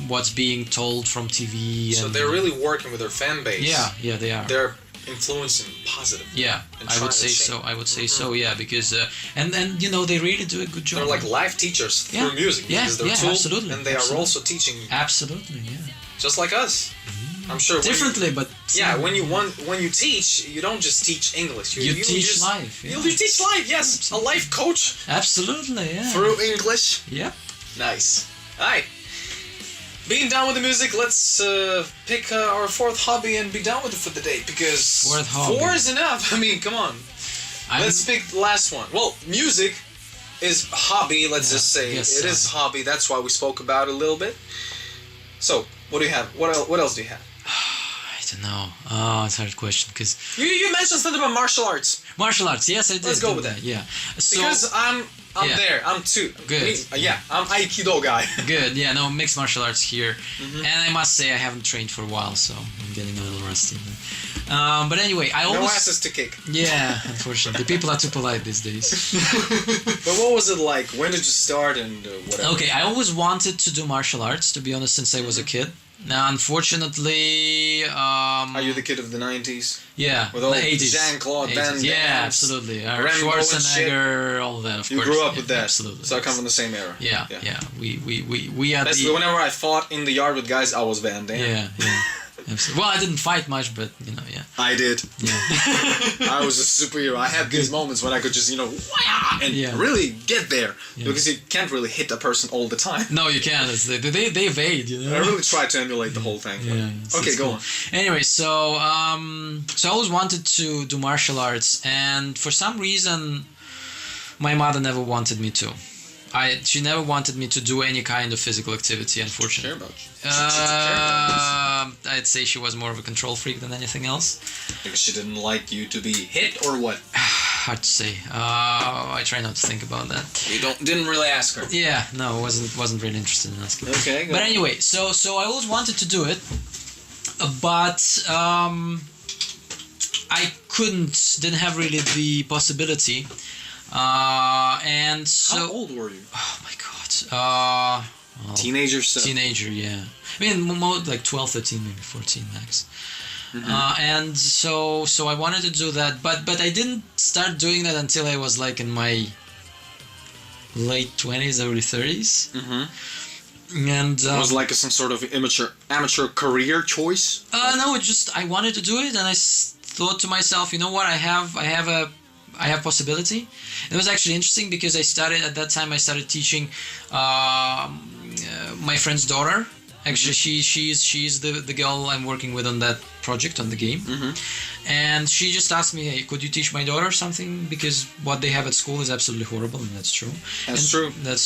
what's being told from TV. So they're really working with their fan base. Yeah, they are. They're influencing positive. Yeah, I would say so. Yeah, because and they really do a good job. They're like life teachers through music. Because they're tool, absolutely. And they are also teaching. Absolutely, yeah. Just like us. I'm sure. Differently, but when you teach, you don't just teach English. You teach life. Yeah. You teach life. Yes, a life coach. Absolutely, yeah. Through English. Yep. Nice. All right. Being done with the music, let's pick our fourth hobby and be done with it for the day, because four is enough. I mean, come on. Let's pick the last one. Well, music is hobby, let's just say. It is hobby, that's why we spoke about it a little bit. So, what do you have? What else do you have? I don't know. Oh, it's a hard question, because... You mentioned something about martial arts. Martial arts, yes, I did. Let's go with that. Yeah. So, because I'm there. I'm too. Good. I'm Aikido guy. Good. Yeah. No, mixed martial arts here, and I must say I haven't trained for a while, so I'm getting a little rusty. But anyway, I always... No asses to kick. Yeah, unfortunately, people are too polite these days. But what was it like? When did you start and whatever? Okay, I always wanted to do martial arts, to be honest, since I was a kid. Now, unfortunately... Are you the kid of the 90s? Yeah, with all the 80s. Jean-Claude Van Damme. Yeah, absolutely. Rambo Schwarzenegger, all that, of course. You grew up with that. Absolutely. So I come from the same era. Yeah. We are basically, whenever I fought in the yard with guys, I was Van Damme. Yeah. Absolutely. Well, I didn't fight much, but yeah. I did. Yeah. I was a superhero. I had these moments when I could just and really get there, because you can't really hit a person all the time. No, you can't. They evade. I really tried to emulate the whole thing. Yeah. Okay, go on. Anyway, so I always wanted to do martial arts, and for some reason, my mother never wanted me to. She never wanted me to do any kind of physical activity, unfortunately. I'd say she was more of a control freak than anything else. Because she didn't like you to be hit, or what? Hard to say. I try not to think about that. You didn't really ask her. Yeah, no, wasn't really interested in asking. Okay. But anyway, so I always wanted to do it, but I didn't have really the possibility. And so... How old were you? Oh my god. Teenager stuff. Teenager, yeah. I mean, like 12, 13, maybe 14 max. And so I wanted to do that, but I didn't start doing that until I was like in my late 20s, early 30s. And it was like some sort of amateur career choice? No, it just I wanted to do it, and I thought to myself, you know what, I have possibility. It was actually interesting because at that time I started teaching my friend's daughter. Actually, she's the girl I'm working with on that project, on the game. And she just asked me, hey, could you teach my daughter something? Because what they have at school is absolutely horrible, and that's true. That's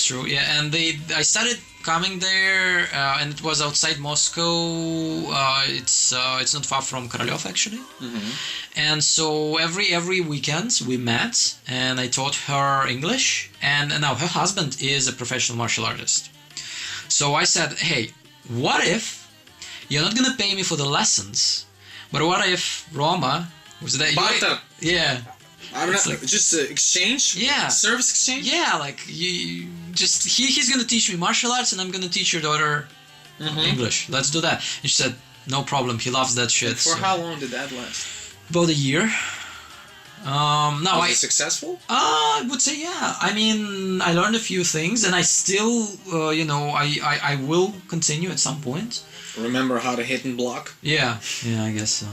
true, yeah. And I started coming there, and it was outside Moscow. It's not far from Korolev, actually. And so every weekend we met, and I taught her English. And now her husband is a professional martial artist. So I said, hey, what if you're not gonna pay me for the lessons, but what if Roma was that? Barter. Yeah. I'm not just exchange. Yeah. Service exchange. Yeah, like he's gonna teach me martial arts, and I'm gonna teach your daughter English. Let's do that. And she said, no problem. He loves that shit. And for how long did that last? About a year. Was it successful? I would say yeah. I mean, I learned a few things, and I still, I will continue at some point. Remember how to hit and block? Yeah, I guess so.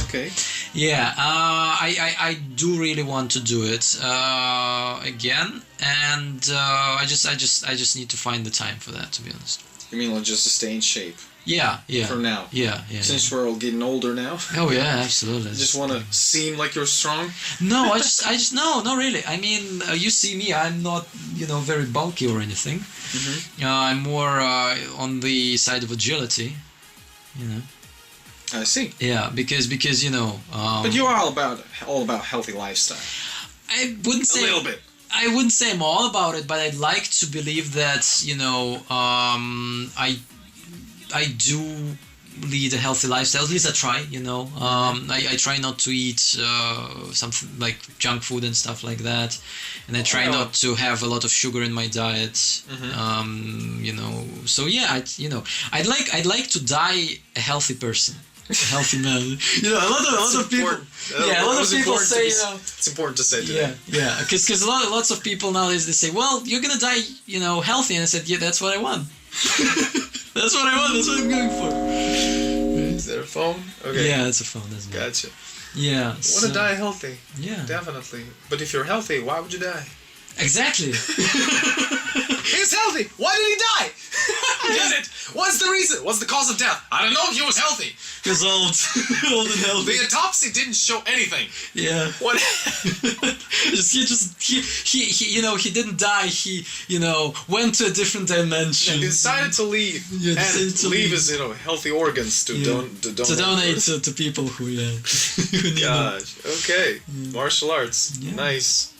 Okay. Yeah, I do really want to do it again, and I just need to find the time for that, to be honest. You mean like just to stay in shape Yeah, yeah. for now? Yeah. Since we're all getting older now. Oh yeah, absolutely. You just want to seem like you're strong? No, I just no, not really. I mean, you see me, I'm not, very bulky or anything. I'm more on the side of agility, I see. Yeah, because But you are all about healthy lifestyle. I wouldn't say A little bit. I wouldn't say I'm all about it, but I'd like to believe that I do lead a healthy lifestyle. At least I try. I try not to eat something like junk food and stuff like that, and I try not to have a lot of sugar in my diet. So yeah, I'd like to die a healthy person. A healthy man. A lot of people. Yeah, a lot of people say. It's important to say today. Yeah. Because lots of people nowadays they say, well, you're gonna die, healthy, and I said, yeah, that's what I want. That's what I want. That's what I'm going for. Is there a phone? Okay. Yeah, it's a phone. That's me. Gotcha. Yeah. Want to die healthy? Yeah. Definitely. But if you're healthy, why would you die? Exactly. He's healthy. Why did he die? He did it. What's the reason? What's the cause of death? I don't know. He was healthy. He was old and healthy. The autopsy didn't show anything. Yeah. What? He didn't die. He went to a different dimension. He decided to leave. Yeah, and to leave his healthy organs to donate to people who who need Gosh. Okay. Martial arts. Yeah. Nice.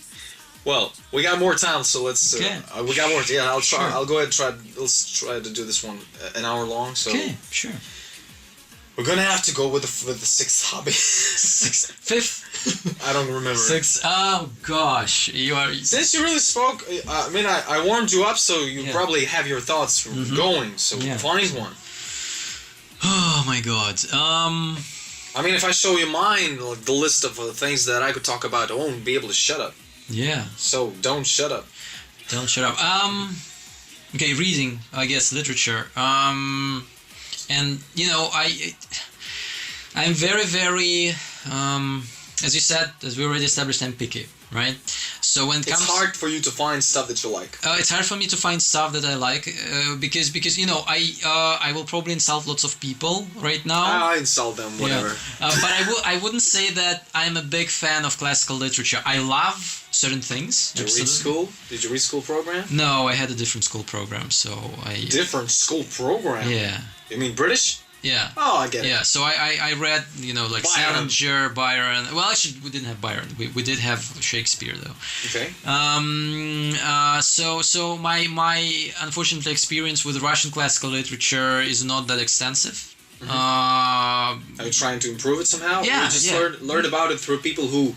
Well, we got more time, so let's. Okay. We got more. Yeah, I'll try. Sure. I'll go ahead and try. Let's try to do this one an hour long. So Okay, sure. we're gonna have to go with the sixth hobby. Fifth. I don't remember. Sixth. Oh gosh, you are. Since you really spoke, I warmed you up, so you probably have your thoughts going. So find one. Oh my God. I mean, if I show you mine, like the list of things that I could talk about, I won't be able to shut up. Yeah. So don't shut up. Don't shut up. Okay, reading, I guess, literature. And I'm very, very, as you said, as we already established, I'm picky, right? So when it comes, it's hard for you to find stuff that you like. It's hard for me to find stuff that I like because I will probably insult lots of people right now. I insult them, whatever. Yeah. But I wouldn't say that I'm a big fan of classical literature. I love certain things. Did you read school? Did you read school program? No, I had a different school program, so I. Different school program. Yeah. You mean British? Yeah. Oh, I get it. Yeah, so I read, like Salinger, Byron. Well, actually, we didn't have Byron. We did have Shakespeare, though. Okay. So my unfortunate experience with Russian classical literature is not that extensive. Are you trying to improve it somehow? Yeah. Or you just learned about it through people who.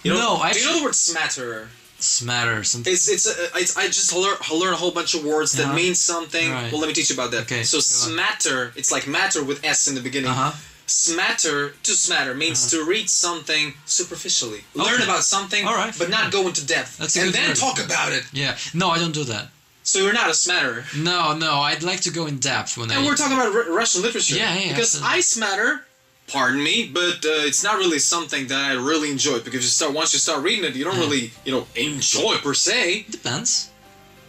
Do you know the word smatterer? Smatter something. It's I just learn a whole bunch of words that mean something. Right. Well, let me teach you about that. Okay. So smatter, it's like matter with s in the beginning. Smatter means to read something superficially. Learn about something, but not go into depth. That's a and good then word. talk about it. Yeah. No, I don't do that. So you're not a smatterer. No, I'd like to go in depth when And we're talking about Russian literature. Yeah. Because absolutely. I smatter. Pardon me, but it's not really something that I really enjoy, because once you start reading it, you don't really, enjoy per se. Depends.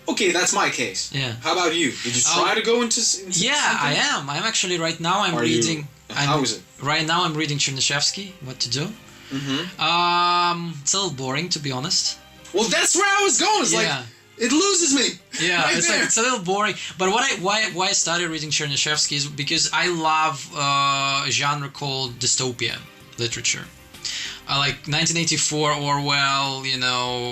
Okay, that's my case. Yeah. How about you? Did you try to go into Yeah, something? I am. I'm actually right now. I'm Are reading. You, how is it? Right now, I'm reading Chernyshevsky. What to do? It's a little boring, to be honest. Well, that's where I was going. It's like it loses me. Yeah, right there. it's a little boring. But why I started reading Chernyshevsky is because I love a genre called dystopian literature. Like 1984, Orwell,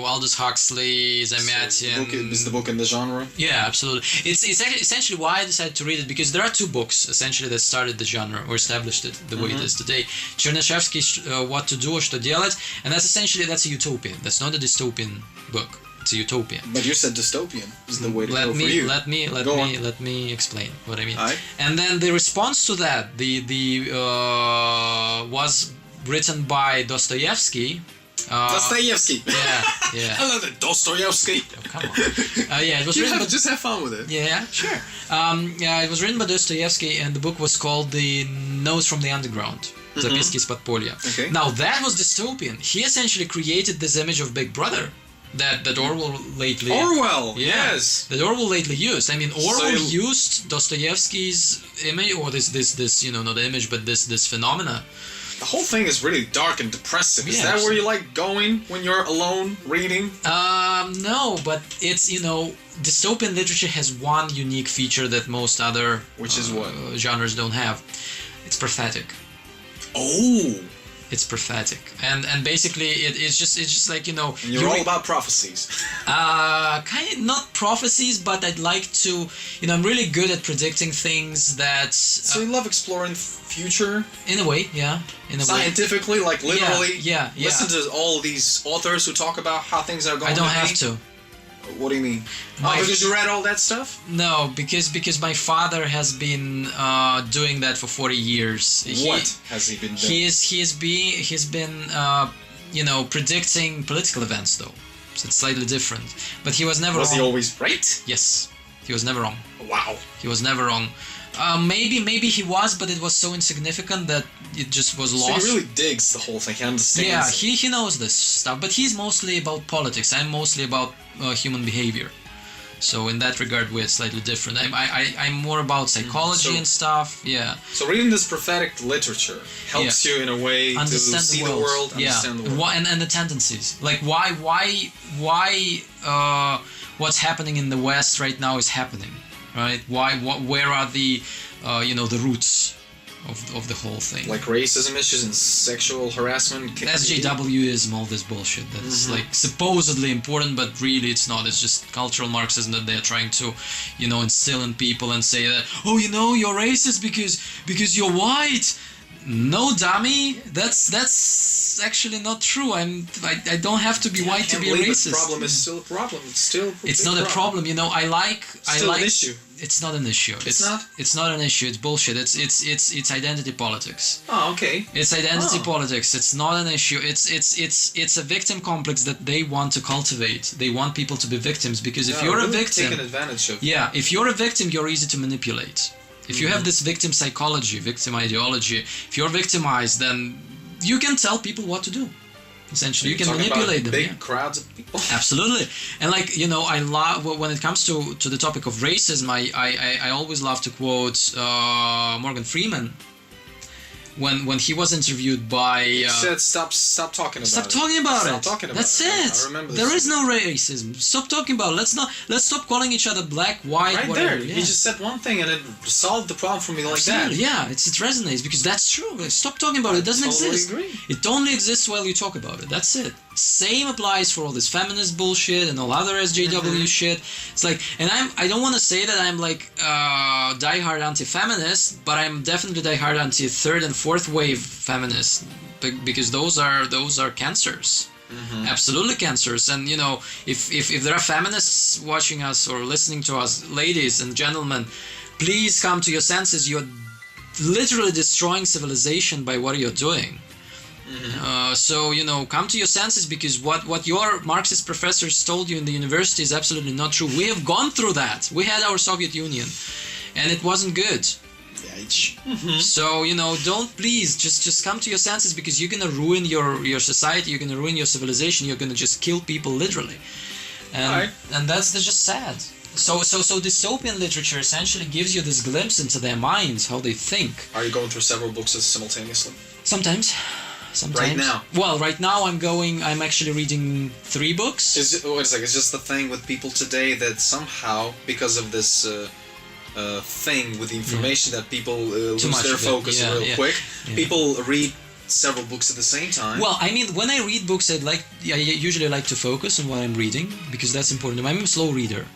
Aldous Huxley, Zamyatin. Is the book in the genre? Yeah, absolutely. It's essentially why I decided to read it, because there are two books essentially that started the genre or established it the way it is today. Chernyshevsky's What to Do or Что делать, and that's a utopian. That's not a dystopian book. It's a utopian. But you said dystopian is the way to go for you. Let me explain what I mean. Right. And then the response to that, was written by Dostoevsky Dostoevsky. Yeah. I love it. Dostoevsky. Oh, come on. Yeah, it was written. Just have fun with it. Yeah, sure. Yeah, it was written by Dostoevsky, and the book was called "The Nose from the Underground." Записки из подполья. Okay. Now that was dystopian. He essentially created this image of Big Brother that Orwell lately. Orwell. Yeah, Yes. that Orwell lately used. I mean, Orwell used Dostoevsky's image, or this not the image, but this phenomena. The whole thing is really dark and depressive. Is Yeah, that where you like going when you're alone reading? No, but it's dystopian literature has one unique feature that most other Which is what? Genres don't have. It's prophetic. Oh. It's prophetic, and basically it's just like And you're all about prophecies. kind of not prophecies, but I'd like to I'm really good at predicting things that. So you love exploring future? In a way, yeah. In a Scientifically, like literally. Yeah. Listen to all these authors who talk about how things are going. I don't have to. What do you mean? Because you read all that stuff? No, because my father has been doing that for 40 years. What has he been doing? He's been predicting political events though. So it's slightly different. But he was never wrong. Was he always right? Yes. He was never wrong. Wow. He was never wrong. Maybe he was, but it was so insignificant that it just was lost. So he really digs the whole thing. He understands. Yeah, he knows this stuff, but he's mostly about politics. I'm mostly about human behavior. So in that regard, we're slightly different. I'm more about psychology and stuff. Yeah. So reading this prophetic literature helps you in a way understand to see the world, understand the world, and the tendencies. Like why what's happening in the West right now is happening. Right? Where are the the roots of the whole thing? Like racism issues and sexual harassment. SJWism, all this bullshit that's like supposedly important, but really it's not. It's just cultural Marxism that they're trying to, instill in people and say that, you're racist because you're white. No, dummy. That's actually not true. I don't have to be white to be a racist. The problem is still a problem. It's not a problem. I like an issue. It's not an issue. It's not. It's not an issue. It's bullshit. It's identity politics. Oh, okay. It's identity politics. It's not an issue. It's a victim complex that they want to cultivate. They want people to be victims because if you're really a victim, taking advantage of. Yeah, if you're a victim, you're easy to manipulate. If you have this victim psychology, victim ideology, if you're victimized, then you can tell people what to do. Essentially, you can manipulate them. Big crowds of people. Absolutely, and I love when it comes to the topic of racism. I always love to quote Morgan Freeman when he was interviewed by. He said, "Stop talking about it. Stop talking about it. That's it. I remember this. There is no racism. Stop talking about it. Let's stop calling each other black, white, right whatever." there. Yeah. He just said one thing and it solved the problem for me like Absolutely. that. Yeah, it resonates because that's true. Stop talking about it. It doesn't exist. Agree. It only exists while you talk about it. That's it. Same applies for all this feminist bullshit and all other SJW shit. It's like, and I don't want to say that I'm like diehard anti-feminist, but I'm definitely diehard anti-third and fourth wave feminist because those are cancers. Absolutely cancers. And if there are feminists watching us or listening to us, ladies and gentlemen, please come to your senses. You're literally destroying civilization by what you're doing. So come to your senses because what your Marxist professors told you in the university is absolutely not true. We have gone through that. We had our Soviet Union and it wasn't good. So don't please just come to your senses because you're gonna ruin your society, you're gonna ruin your civilization, you're gonna just kill people literally, and that's just sad. So dystopian literature essentially gives you this glimpse into their minds, how they think. Are you going through several books simultaneously? Sometimes. Right now? Well, right now I'm actually reading 3 books. Wait a second, it's just the thing with people today that somehow, because of this thing with the information that people lose their focus real quick, people read several books at the same time. Well, I mean, when I read books, I usually like to focus on what I'm reading because that's important. I'm a slow reader.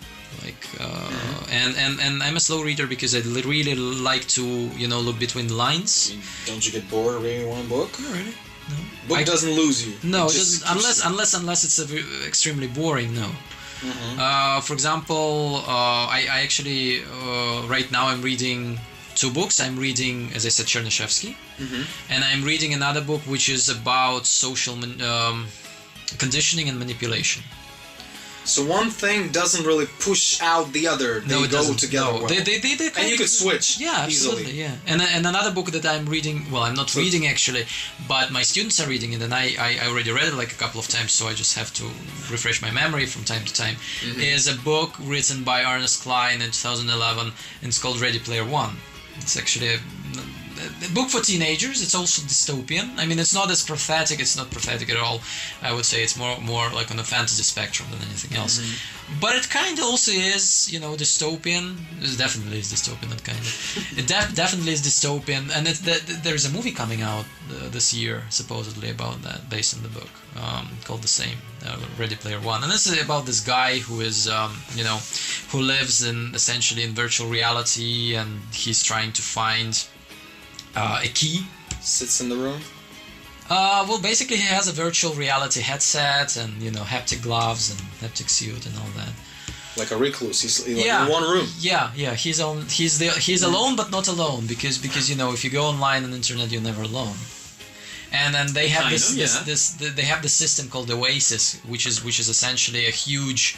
And I'm a slow reader because I really like to look between the lines. Don't you get bored reading one book? Not really. No. Book doesn't lose you. No, it doesn't, unless it's extremely boring. No. For example, I actually right now I'm reading 2 books. I'm reading, as I said, Chernyshevsky, and I'm reading another book which is about social conditioning and manipulation. So one thing doesn't really push out the other. They No, it go doesn't. together No, well. they And you could switch Yeah, easily. absolutely. Yeah, and another book that I'm reading. Well, I'm not reading actually, but my students are reading it, and I already read it like a couple of times, so I just have to refresh my memory from time to time. Is a book written by Ernest Cline in 2011, and it's called Ready Player One. It's actually a book for teenagers. It's also dystopian. I mean, it's not as pathetic. It's not pathetic at all. I would say it's more like on the fantasy spectrum than anything else. But it kind of also is, dystopian. It definitely is dystopian, not kind of. It definitely is dystopian. And there's a movie coming out this year, supposedly, about that, based on the book, called the same, Ready Player One. And this is about this guy who is, who lives essentially in virtual reality, and he's trying to find a key. Sits in the room. Well, basically he has a virtual reality headset and, haptic gloves and haptic suit and all that. Like a recluse. He's in one room. Yeah. He's alone, but not alone, because if you go online on the internet, you're never alone. And then they have they have this system called Oasis, which is essentially a huge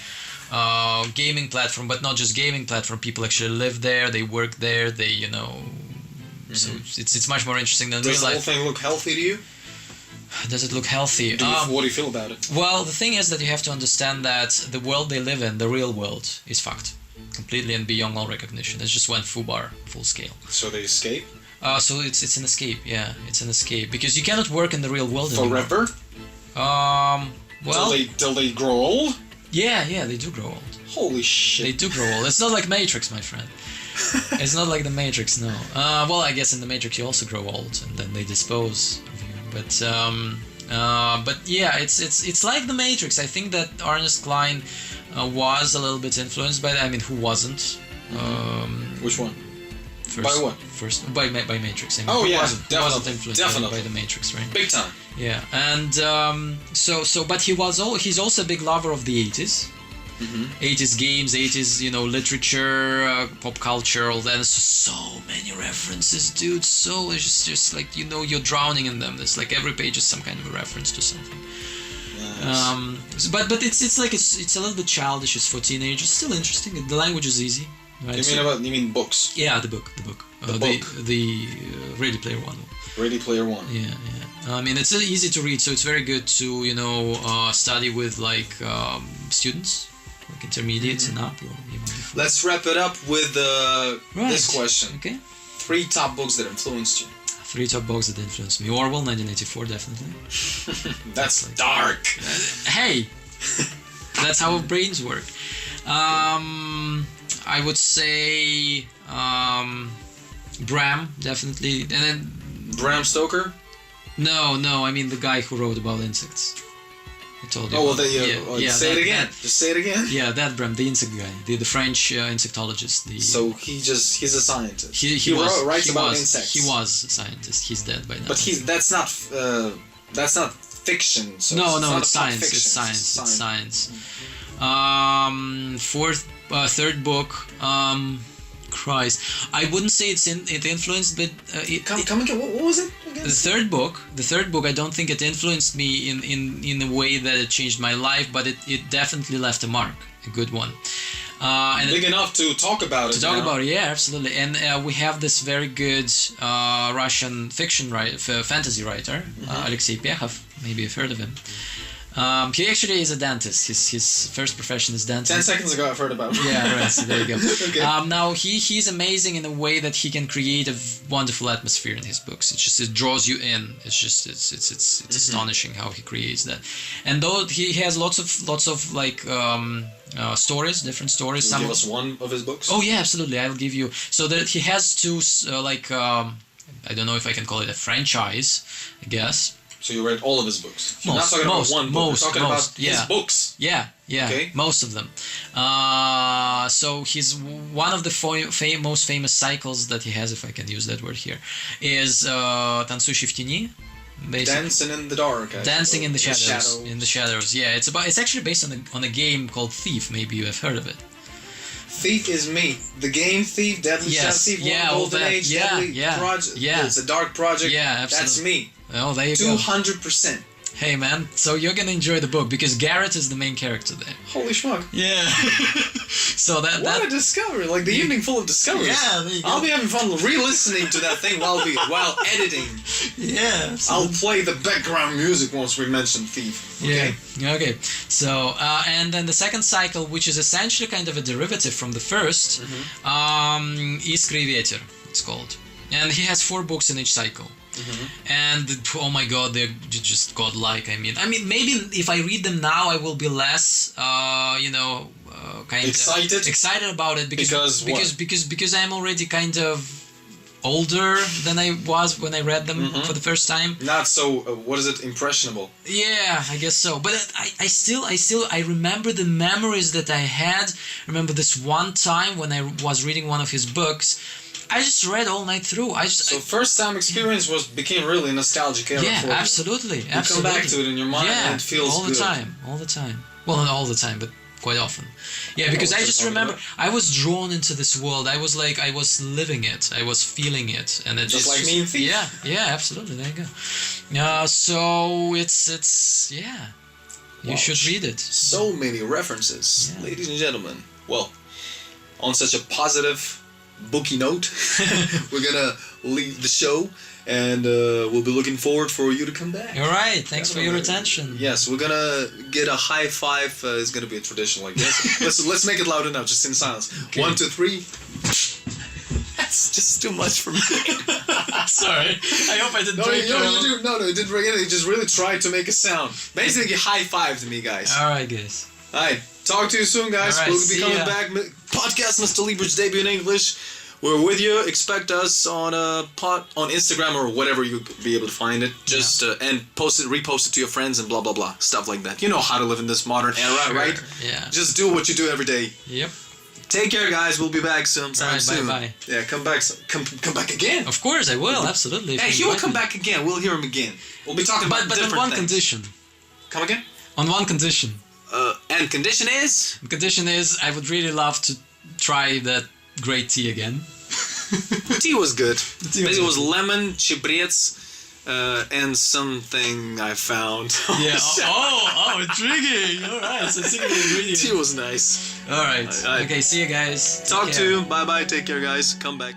gaming platform, but not just gaming platform. People actually live there, they work there, they so it's much more interesting than real life. Does the whole thing look healthy to you? Does it look healthy? What do you feel about it? Well, the thing is that you have to understand that the world they live in, the real world, is fucked completely and beyond all recognition. It just went full scale. So they escape? So it's an escape. Yeah, it's an escape because you cannot work in the real world anymore. Forever? Well, till they grow old? Yeah, they do grow old. Holy shit! They do grow old. It's not like Matrix, my friend. It's not like the Matrix, no. Well, I guess in the Matrix you also grow old, and then they dispose of you. But yeah, it's like the Matrix. I think that Ernest Cline was a little bit influenced by that. I mean, who wasn't? Which one? By what? First, by Matrix. I mean, definitely, influenced by the Matrix, right? Big time. Yeah, and but he's also a big lover of the 80s. 80s games, 80s, literature, pop culture, all that. There's so many references, dude. So it's just like, you're drowning in them. It's like every page is some kind of a reference to something. Nice. But it's like it's a little bit childish. It's for teenagers. Still interesting. The language is easy. Right? You mean books? Yeah, the book. The Ready Player One. Ready Player One. Yeah. I mean, it's easy to read, so it's very good to study with like students. Like intermediates and up, or even before. Let's wrap it up with this question. Okay. 3 top books that influenced you. 3 top books that influenced me. Orwell, 1984, definitely. That's like, dark. Hey, that's how our brains work. I would say Bram, definitely, and then Bram Stoker. No, I mean the guy who wrote about insects. I told you. Oh, well, say it again. Just say it again. Yeah, that Bram, the insect guy, the French insectologist. So he's a scientist. He writes about insects. He was a scientist. He's dead by now. But that's not fiction. So no, it's science. It's science. Third book. Christ, I wouldn't say it influenced, but come again. What was it again? The third book. I don't think it influenced me in a way that it changed my life, but it definitely left a mark, a good one. And big enough to talk about it. To talk about it, yeah, absolutely. And we have this very good Russian fantasy writer, Alexei Pekhov. Maybe you've heard of him. He actually is a dentist. His first profession is dentist. 10 seconds ago I've heard about him. Yeah, right, so there you go. Okay. Now he's amazing in a way that he can create a wonderful atmosphere in his books. It draws you in. It's astonishing how he creates that. And though he has lots of like stories, different stories. Can you give us one of his books? Oh yeah, absolutely. I'll give you. So that he has 2 I don't know if I can call it a franchise, I guess. So you read all of his books. You're not talking about one book. You're talking about his books. Yeah. Okay. Most of them. So he's one of the most famous cycles that he has, if I can use that word here, is Танцующий в тени. Dancing in the dark. Dancing in the shadows. In the shadows. Yeah. It's actually based on a game called Thief. Maybe you have heard of it. Thief is me. The game Thief, Deadly Shadow Thief, Golden Age, Deadly Project. Yeah. It's a dark project. Yeah, absolutely. That's me. Oh, there you go. 200%. Hey man, so you're gonna enjoy the book because Garrett is the main character there. Holy schmuck. Yeah. So what a discovery. Like the evening full of discoveries. Yeah, there you go. I'll be having fun re-listening to that thing while editing. Yeah. I'll play the background music once we mention Thief. Okay? Yeah. Okay. So, and then the second cycle, which is essentially kind of a derivative from the first, Iskry Ветер, it's called. And he has 4 books in each cycle. And oh my god, they're just godlike. I mean, maybe if I read them now, I will be less, kind of excited about it because I'm already kind of older than I was when I read them for the first time. Not so. What is it? Impressionable. Yeah, I guess so. But I remember the memories that I had. I remember this one time when I was reading one of his books. I just read all night through. First time experience became really nostalgic era for you. Yeah, absolutely. You come back to it in your mind and it feels all the good. All the time. Well, not all the time, but quite often. Yeah, because I just remember I was drawn into this world. I was living it. I was feeling it, and it just like me and Thief. Yeah, absolutely. There you go. So it's you should read it. So many references, ladies and gentlemen. Well, on such a positive bookie note, we're gonna leave the show, and we'll be looking forward for you to come back. All right, thanks for your attention. Yes, we're gonna get a high five. It's gonna be a tradition like this. let's make it louder now, just in silence. Okay. 1, 2, 3. That's just too much for me. Sorry, I hope I didn't break it. No, it didn't break anything. Just really tried to make a sound. Basically, high five to me, guys. All right, guys. All right, talk to you soon, guys. Right, we'll be coming back. Podcast Mr. Leabrich debut in English. We're with you. Expect us on on Instagram or whatever you'll be able to find it. Just and repost it to your friends and blah blah blah, stuff like that. You know how to live in this modern era, right? Yeah. Just do what you do every day. Yep. Take care, guys. We'll be back sometime soon. Bye. Yeah, come back. Come back again. Of course, I will. Absolutely. Hey, he will come back again. We'll hear him again. We'll be talking about different on one things. condition. Come again? On one condition. And condition is? The condition is I would really love to try that great tea again. The tea was good. It was lemon, чебрец, and something I found. Yeah. Intriguing. All right. So secret ingredient. Tea was nice. All right. Okay. See you guys. Talk to you. Bye. Take care, guys. Come back.